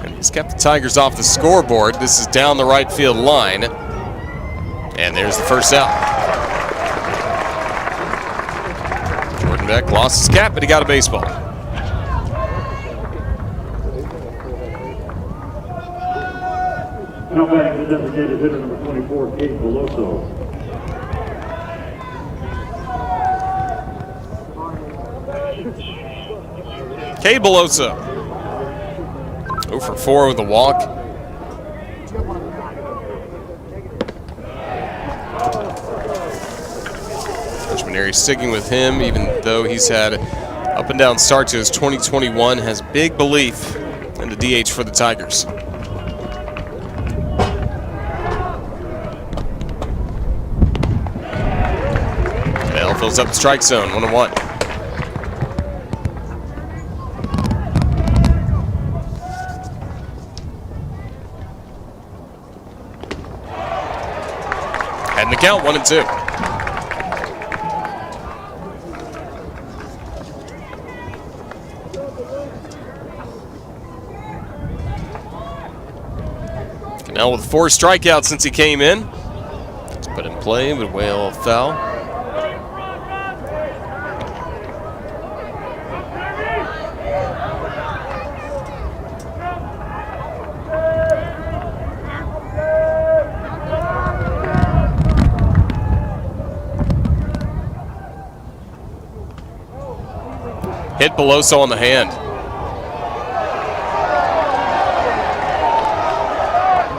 And he's kept the Tigers off the scoreboard. This is down the right field line. And there's the first out. Jordan Beck lost his cap, but he got a baseball. Now back to the designated hitter number 24, Cade Beloso. Cade Beloso. 0 for 4 with a walk. Coach Maneri sticking with him, even though he's had up and down start to his 2021, has big belief in the DH for the Tigers. Fills up the strike zone, 1-1. And the count, 1-2. Cannell with 4 strikeouts since he came in. Let's put in play with Whale foul. Hit Beloso on the hand.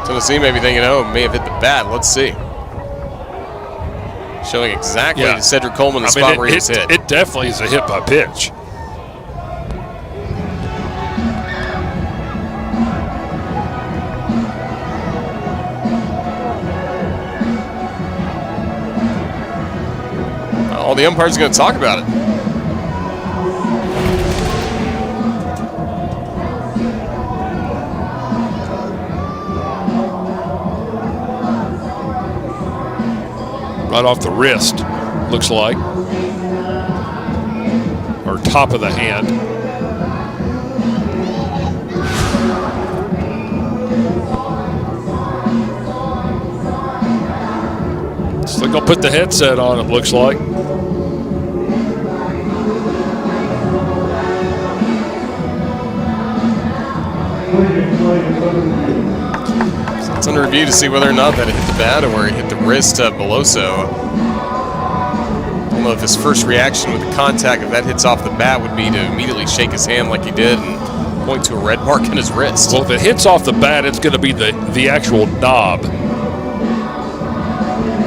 Tennessee may be thinking, oh, may have hit the bat. Let's see. Showing exactly to Cedric Coleman the spot where he was hit. It definitely is a hit by pitch. All the umpires are going to talk about it. Right off the wrist, looks like. Or top of the hand. Still gonna put the headset on, it looks like. It's under review to see whether or not that hit the bat or it hit the wrist of Beloso. I don't know if his first reaction with the contact, if that hits off the bat, would be to immediately shake his hand like he did and point to a red mark in his wrist. Well, if it hits off the bat, it's going to be the actual knob.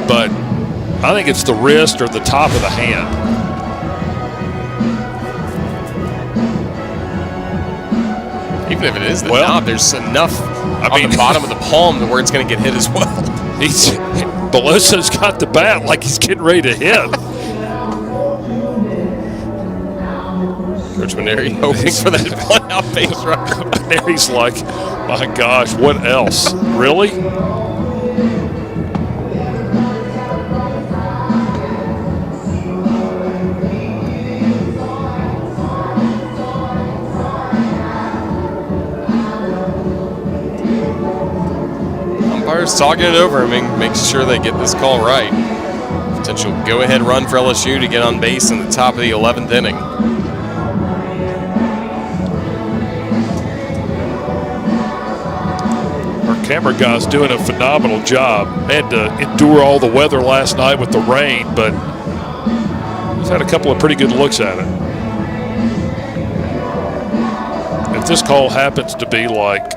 But I think it's the wrist or the top of the hand. Even if it is the knob, there's enough on the bottom of the palm to where it's going to get hit as well. Beloso's got the bat like he's getting ready to hit. Coach Maneri hoping for that one-out base runner. Maneri's like, my gosh, what else? Really? Umpires talking it over. I mean, make sure they get this call right. Potential go-ahead run for LSU to get on base in the top of the 11th inning. Our camera guy's doing a phenomenal job. Had to endure all the weather last night with the rain, but he's had a couple of pretty good looks at it. If this call happens to be like,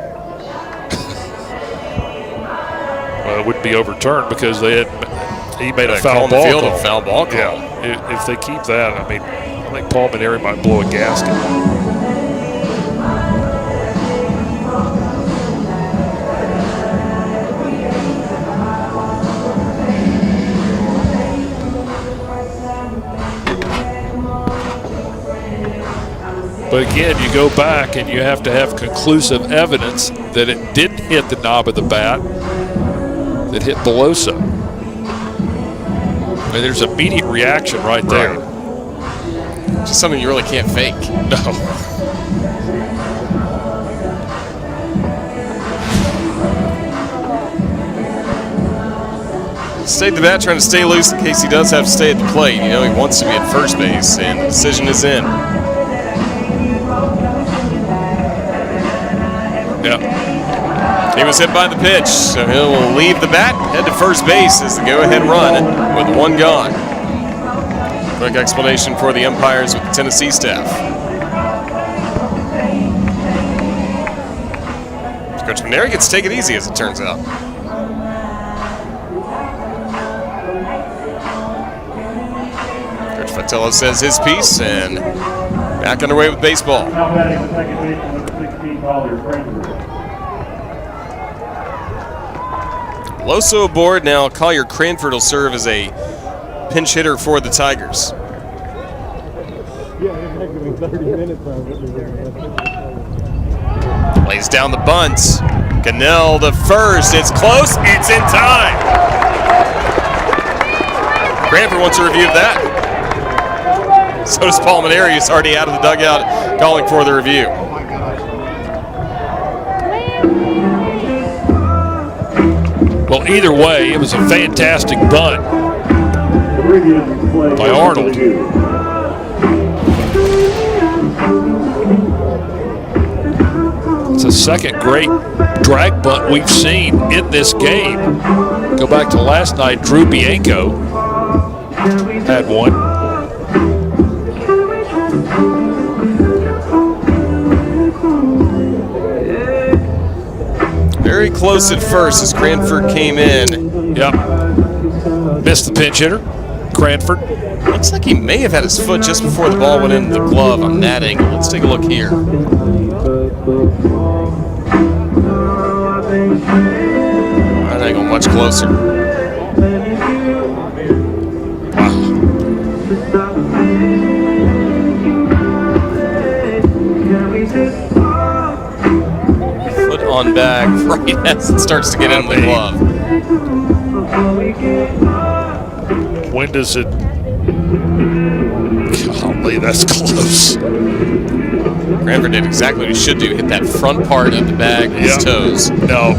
well, it wouldn't be overturned because he made a foul ball call. A foul ball call. Yeah, if they keep that, I mean, I think Paul Maneri might blow a gasket. But again, you go back and you have to have conclusive evidence that it didn't hit the knob of the bat, that hit Beloso. And there's immediate reaction right there. Just something you really can't fake. No. Stayed the bat, trying to stay loose in case he does have to stay at the plate. You know, he wants to be at first base, and the decision is in. Yeah. He was hit by the pitch, so he'll leave the bat, head to first base as the go-ahead run with one gone. Quick explanation for the umpires with the Tennessee staff. Coach Maneri gets to take it easy, as it turns out. Coach Fratello says his piece, and back underway with baseball. Now batting the second baseman, number 16, Collier Cranford. Beloso aboard. Now Collier Cranford will serve as a pinch hitter for the Tigers. Lays down the bunt. Cannell to first. It's close. It's in time. Cranford wants a review of that. So does Paul Maneri, who's already out of the dugout calling for the review. Well, either way, it was a fantastic bunt by Arnold. It's the second great drag bunt we've seen in this game. Go back to last night, Drew Bianco had one. close at first as Cranford came in. Yep. Missed the pinch hitter, Cranford. Looks like he may have had his foot just before the ball went into the glove on that angle. Let's take a look here. That angle much closer. Foot on back right as it starts to get in the glove. When does it? Golly, that's close. Cranford did exactly what he should do, hit that front part of the bag with his toes. No,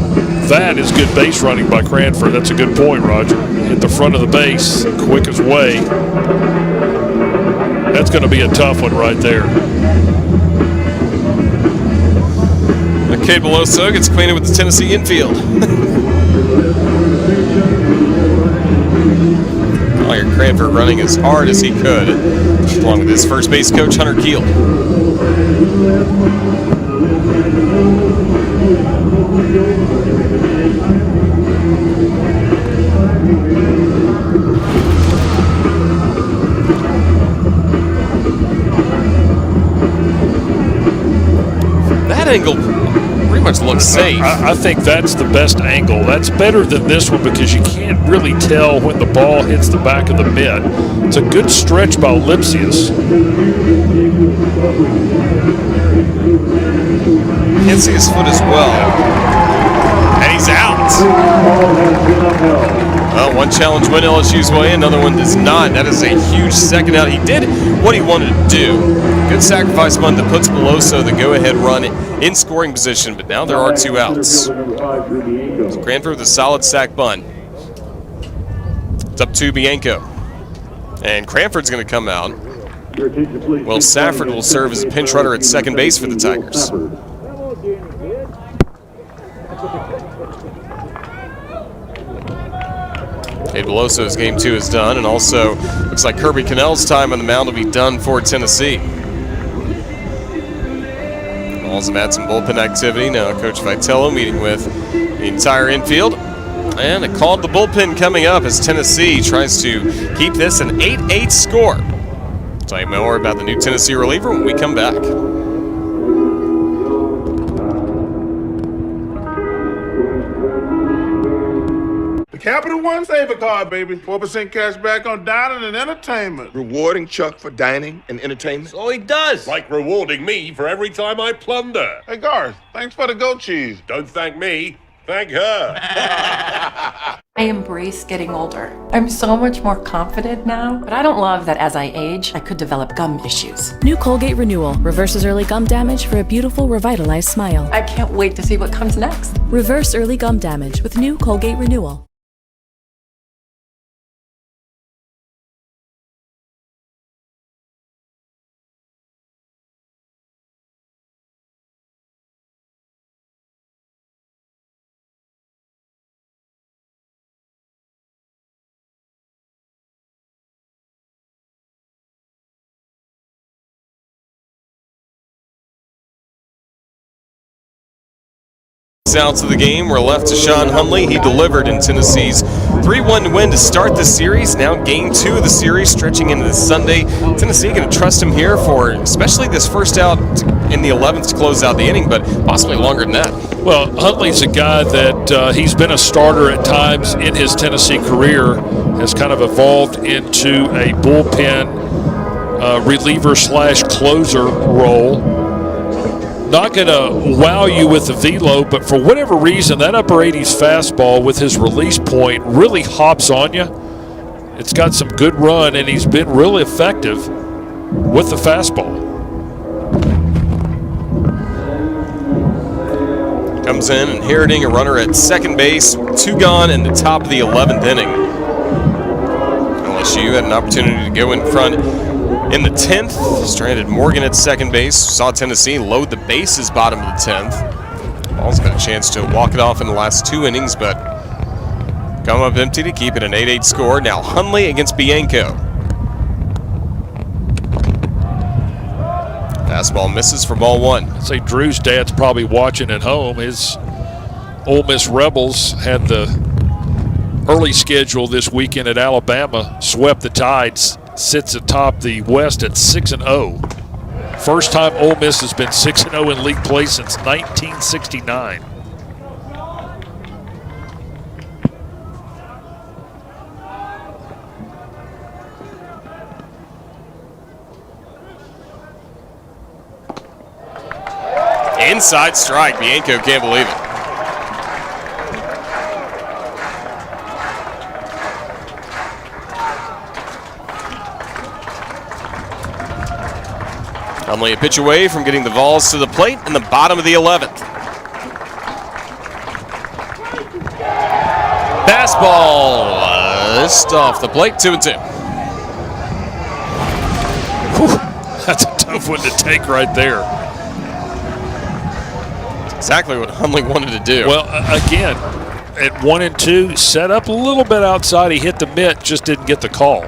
that is good base running by Cranford. That's a good point, Roger. Hit the front of the base, quickest way. That's going to be a tough one right there. Cade Beloso gets acquainted with the Tennessee infield. Collier Cranford running as hard as he could, along with his first base coach, Hunter Keel. That angle pretty much looks safe. I think that's the best angle. That's better than this one because you can't really tell when the ball hits the back of the mitt. It's a good stretch by Lipsius. Can't see his foot as well. And he's out. Well, one challenge went LSU's way, another one does not. That is a huge second out. He did what he wanted to do. Good sacrifice bunt that puts Beloso the go-ahead run in scoring position, but now there are 2 outs. So Cranford with a solid sack bunt. It's up to Bianco. And Cranford's going to come out. Will Safford will serve as a pinch runner at second base for the Tigers. Cade Beloso's game 2 is done, and also looks like Kirby Cannell's time on the mound will be done for Tennessee. Balls have had some bullpen activity. Now Coach Vitello meeting with the entire infield. And a call to the bullpen coming up as Tennessee tries to keep this an 8-8 score. I'll tell you more about the new Tennessee reliever when we come back. Capital One Saver Card, baby. 4% cash back on dining and entertainment. Rewarding Chuck for dining and entertainment? So he does. Like rewarding me for every time I plunder. Hey, Garth, thanks for the goat cheese. Don't thank me. Thank her. I embrace getting older. I'm so much more confident now, but I don't love that as I age, I could develop gum issues. New Colgate Renewal reverses early gum damage for a beautiful, revitalized smile. I can't wait to see what comes next. Reverse early gum damage with new Colgate Renewal. Outs of the game were left to Sean Hunley. He delivered in Tennessee's 3-1 win to start the series. Now game 2 of the series stretching into this Sunday. Tennessee going to trust him here for especially this first out in the 11th to close out the inning, but possibly longer than that. Well, Huntley's a guy that he's been a starter at times in his Tennessee career, has kind of evolved into a bullpen reliever/closer role. Not going to wow you with the velo, but for whatever reason, that upper 80s fastball with his release point really hops on you. It's got some good run, and he's been really effective with the fastball. Comes in inheriting a runner at second base, 2 gone in the top of the 11th inning. LSU had an opportunity to go in front in the 10th, stranded Morgan at second base. Saw Tennessee load the bases bottom of the 10th. Ball's got a chance to walk it off in the last 2 innings, but come up empty to keep it an 8-8 score. Now Hunley against Bianco. Fastball misses for ball 1. I'd say Drew's dad's probably watching at home. His Ole Miss Rebels had the early schedule this weekend at Alabama, swept the Tides, sits atop the West at 6-0. First time Ole Miss has been 6-0 in league play since 1969. Inside strike. Bianco can't believe it. Only a pitch away from getting the Vols to the plate in the bottom of the 11th. Fastball just off the plate, 2-2. Whew, that's a tough one to take right there. Exactly what Hundley wanted to do. Well, again, at 1-2, set up a little bit outside. He hit the mitt, just didn't get the call.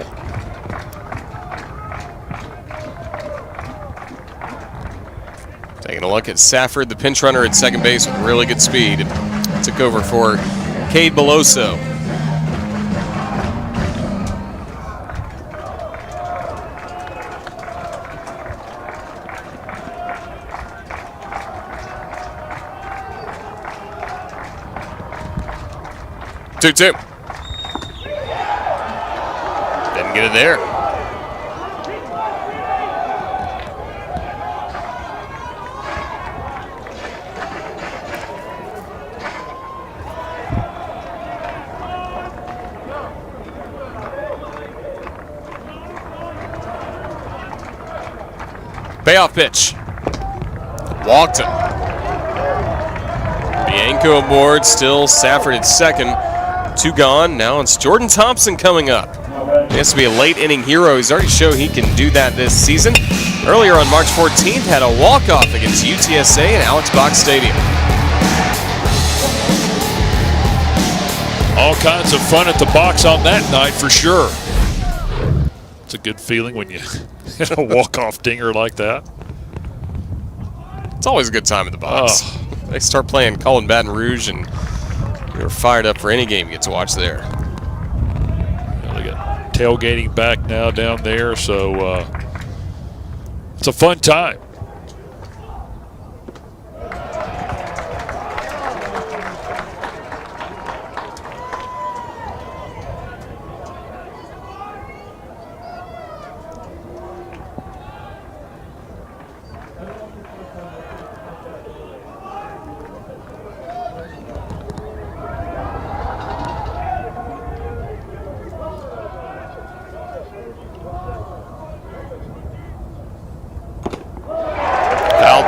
Taking a look at Safford, the pinch runner at second base with really good speed. Took over for Cade Beloso. Two. Didn't get it there. Payoff pitch. Walked him. Bianco aboard, still Safford at second. 2 gone. Now it's Jordan Thompson coming up. He has to be a late inning hero. He's already shown he can do that this season. Earlier on March 14th, had a walk-off against UTSA at Alex Box Stadium. All kinds of fun at the box on that night for sure. It's a good feeling when you hit a walk-off dinger like that. It's always a good time at the box. Oh. They start playing Colin Baton Rouge, and you're fired up for any game you get to watch there. Yeah, they got tailgating back now down there, so it's a fun time.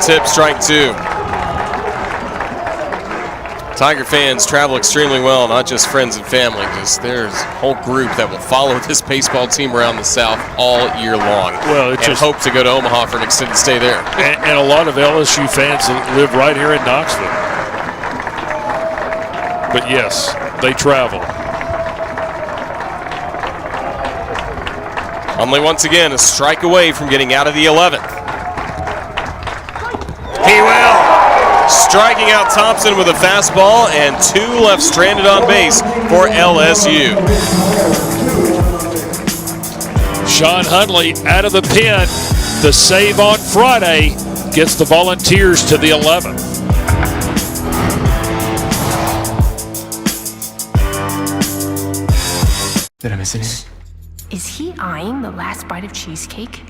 Tip, strike 2. Tiger fans travel extremely well, not just friends and family, because there's a whole group that will follow this baseball team around the South all year long. Well, it's and just hope to go to Omaha for an extended stay there. And a lot of LSU fans live right here in Knoxville. But yes, they travel. Hundley once again a strike away from getting out of the 11th. He will. Striking out Thompson with a fastball, and 2 left stranded on base for LSU. Sean Hundley out of the pen. The save on Friday gets the Volunteers to the 11th. Did I miss anything? Is he eyeing the last bite of cheesecake?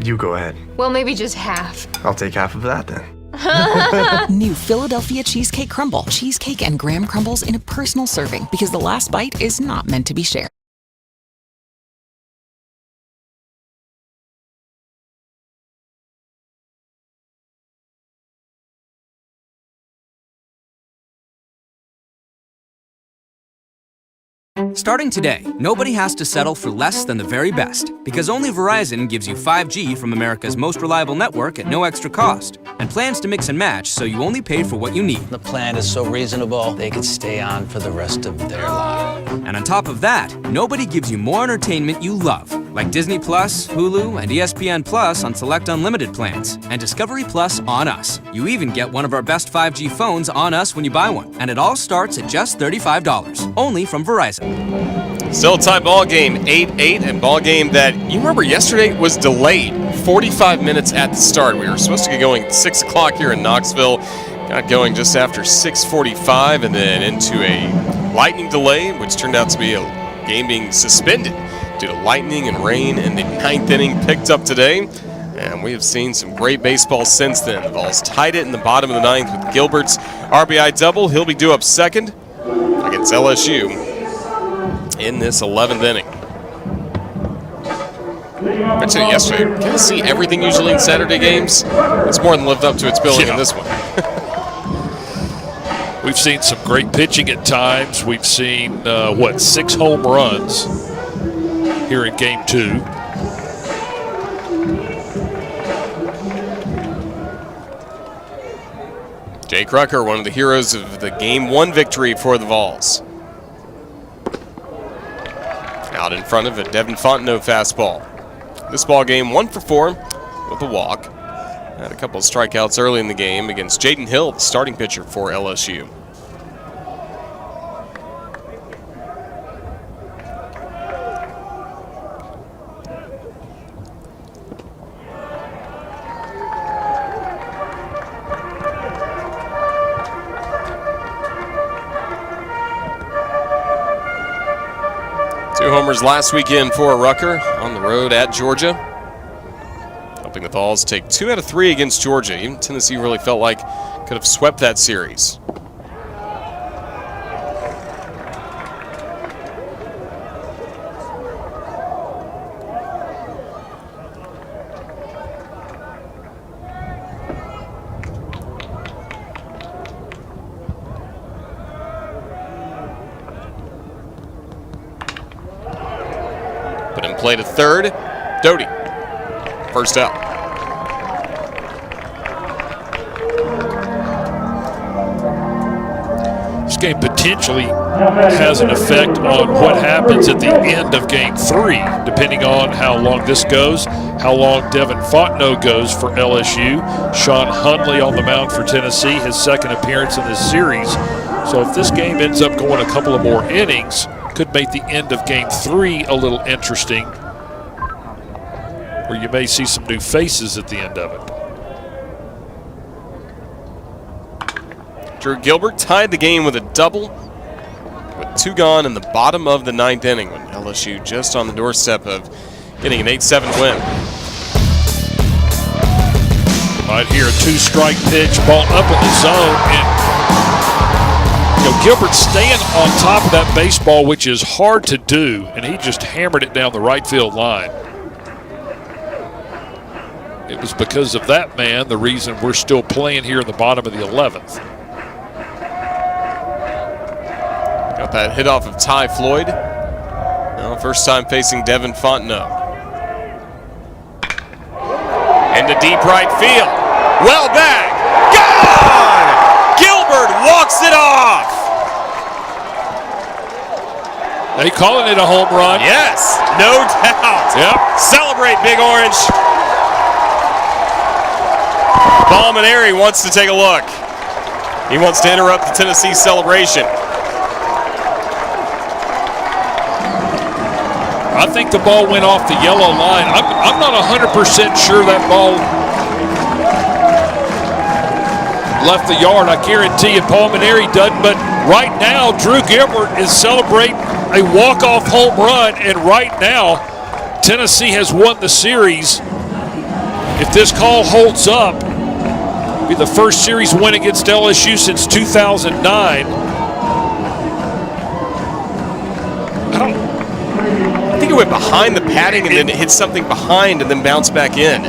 You go ahead. Well, maybe just half. I'll take half of that then. New Philadelphia Cheesecake Crumble. Cheesecake and graham crumbles in a personal serving, because the last bite is not meant to be shared. Starting today, nobody has to settle for less than the very best, because only Verizon gives you 5G from America's most reliable network at no extra cost, and plans to mix and match so you only pay for what you need. The plan is so reasonable, they could stay on for the rest of their life. And on top of that, nobody gives you more entertainment you love. like Disney Plus, Hulu, and ESPN Plus on select unlimited plans, and Discovery Plus on us. You even get one of our best 5G phones on us when you buy one, and it all starts at just $35, only from Verizon. Still a tie ball game, 8-8, and ball game that you remember yesterday was delayed 45 minutes at the start. We were supposed to get going at 6 o'clock here in Knoxville. Got going just after 6:45 and then into a lightning delay, which turned out to be a game being suspended due to lightning and rain in the 9th inning. Picked up today, and we have seen some great baseball since then. The Vols tied it in the bottom of the 9th with Gilbert's RBI double. He'll be due up second against LSU in this 11th inning. I mentioned it yesterday. Can you see everything usually in Saturday games? It's more than lived up to its billing in this one. We've seen some great pitching at times. We've seen, 6 home runs here in Game 2. Jake Rucker, one of the heroes of the Game 1 victory for the Vols. Out in front of a Devin Fontenot fastball. This ball game 1 for 4 with a walk. Had a couple of strikeouts early in the game against Jaden Hill, the starting pitcher for LSU. Two homers last weekend for Rucker on the road at Georgia. Helping the Vols take 2 out of 3 against Georgia. Even Tennessee really felt like could have swept that series. Put in play to third. Doty. First out. This game potentially has an effect on what happens at the end of Game 3, depending on how long this goes, how long Devin Fontenot goes for LSU. Sean Hundley on the mound for Tennessee, his second appearance in this series. So if this game ends up going a couple of more innings, could make the end of Game 3 a little interesting, where you may see some new faces at the end of it. Drew Gilbert tied the game with a double with 2 gone in the bottom of the 9th inning when LSU just on the doorstep of getting an 8-7 win. Right here, a 2-strike pitch, ball up in the zone, and Gilbert staying on top of that baseball, which is hard to do, and he just hammered it down the right field line. It was because of that man the reason we're still playing here in the bottom of the 11th. Got that hit off of Ty Floyd. Now, first time facing Devin Fontenot. Into deep right field. Well back. Gone! Gilbert walks it off. They calling it a home run. Yes, no doubt. Yep. Celebrate, Big Orange. Balmaneri wants to take a look. He wants to interrupt the Tennessee celebration. I think the ball went off the yellow line. I'm not 100% sure that ball left the yard. I guarantee you Balmaneri doesn't, but right now Drew Gilbert is celebrating a walk-off home run, and right now Tennessee has won the series. If this call holds up, it'll be the first series win against LSU since 2009. I think it went behind the padding and then it hit something behind and then bounced back in.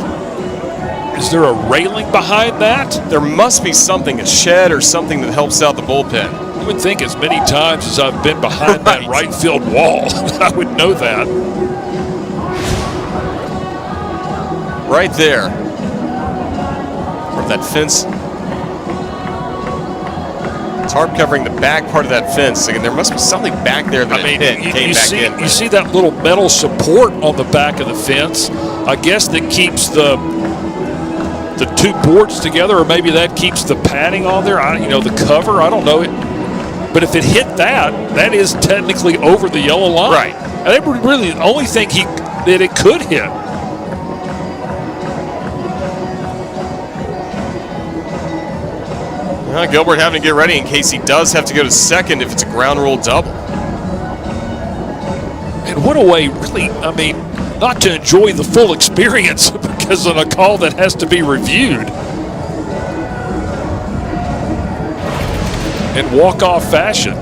Is there a railing behind that? There must be something, a shed or something that helps out the bullpen. You would think as many times as I've been behind that right field wall, I would know that. Right there. Where that fence Tarp covering the back part of that fence. Again, there must be something back there that hit and came back in. You see that little metal support on the back of the fence. I guess that keeps the two boards together, or maybe that keeps the padding on there. The cover. I don't know it. But if it hit that is technically over the yellow line. Right. And that would really the only thing that it could hit. Gilbert having to get ready in case he does have to go to second if it's a ground rule double. And what a way, really, not to enjoy the full experience because of a call that has to be reviewed. In walk-off fashion.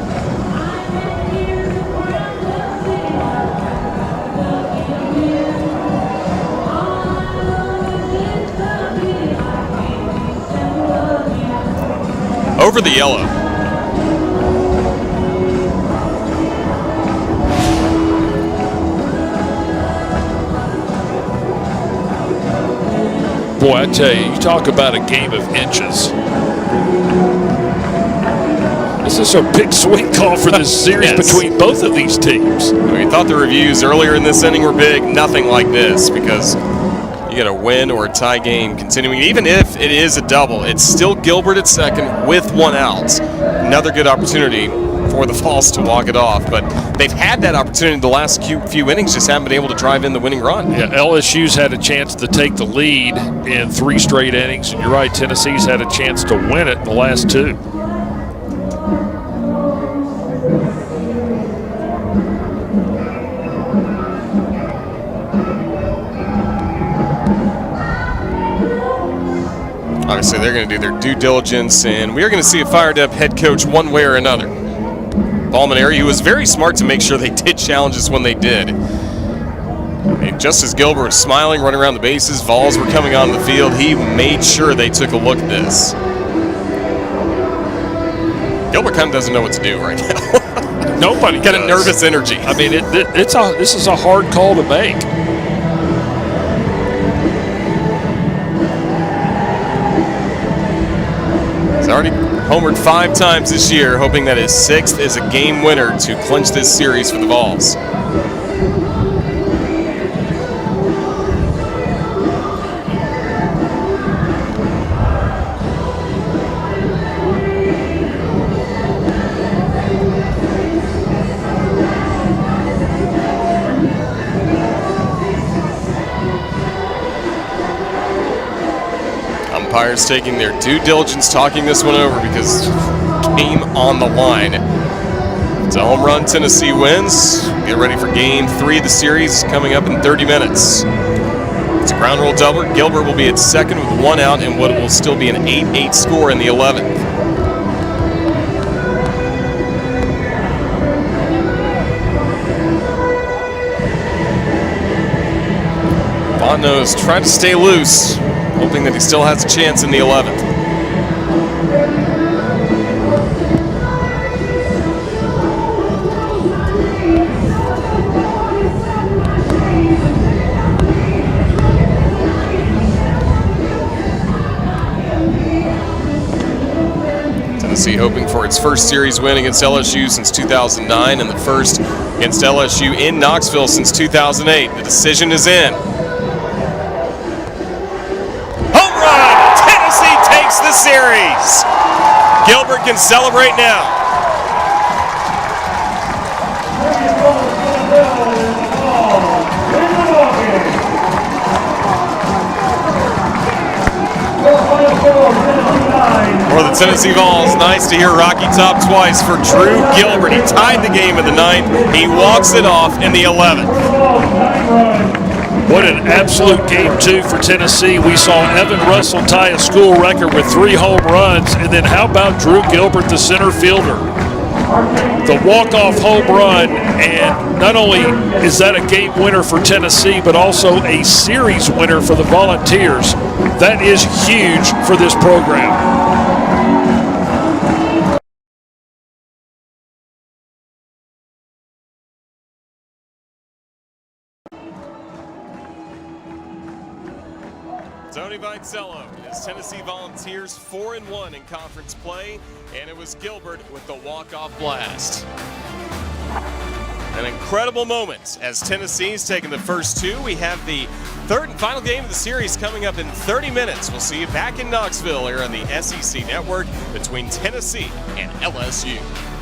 Over the yellow. Boy, I tell you talk about a game of inches. This is a big swing call for this series between both of these teams. We thought the reviews earlier in this inning were big. Nothing like this, because you get a win or a tie game continuing. Even if it is a double, it's still Gilbert at second with one out. Another good opportunity for the Vols to walk it off. But they've had that opportunity the last few innings, just haven't been able to drive in the winning run. Yeah, LSU's had a chance to take the lead in 3 straight innings. And you're right, Tennessee's had a chance to win it in the last 2. Obviously, they're going to do their due diligence, and we are going to see a fired up head coach one way or another. Balmaneri, who was very smart to make sure they did challenge us when they did. And just as Gilbert was smiling, running around the bases, Vols were coming on the field, he made sure they took a look at this. Gilbert kind of doesn't know what to do right now. Nobody got a nervous energy. This is a hard call to make. He's already homered 5 times this year, hoping that his 6th is a game winner to clinch this series for the Vols. Umpires taking their due diligence, talking this one over because game on the line. It's a home run, Tennessee wins. Get ready for game 3 of the series coming up in 30 minutes. It's a ground rule double. Gilbert will be at second with 1 out and what will still be an 8-8 score in the 11th. Fontenot's trying to stay loose, hoping that he still has a chance in the 11th. Tennessee hoping for its first series win against LSU since 2009 and the first against LSU in Knoxville since 2008. The decision is in. The series. Gilbert can celebrate now. For the Tennessee Vols, nice to hear Rocky Top twice for Drew Gilbert. He tied the game in the 9th. He walks it off in the 11th. What an absolute game 2 for Tennessee. We saw Evan Russell tie a school record with 3 home runs. And then how about Drew Gilbert, the center fielder? The walk-off home run, and not only is that a game winner for Tennessee, but also a series winner for the Volunteers. That is huge for this program. Tony Vitello, his Tennessee Volunteers 4-1 in conference play, and it was Gilbert with the walk-off blast. An incredible moment as Tennessee's taking the first two. We have the third and final game of the series coming up in 30 minutes. We'll see you back in Knoxville here on the SEC Network between Tennessee and LSU.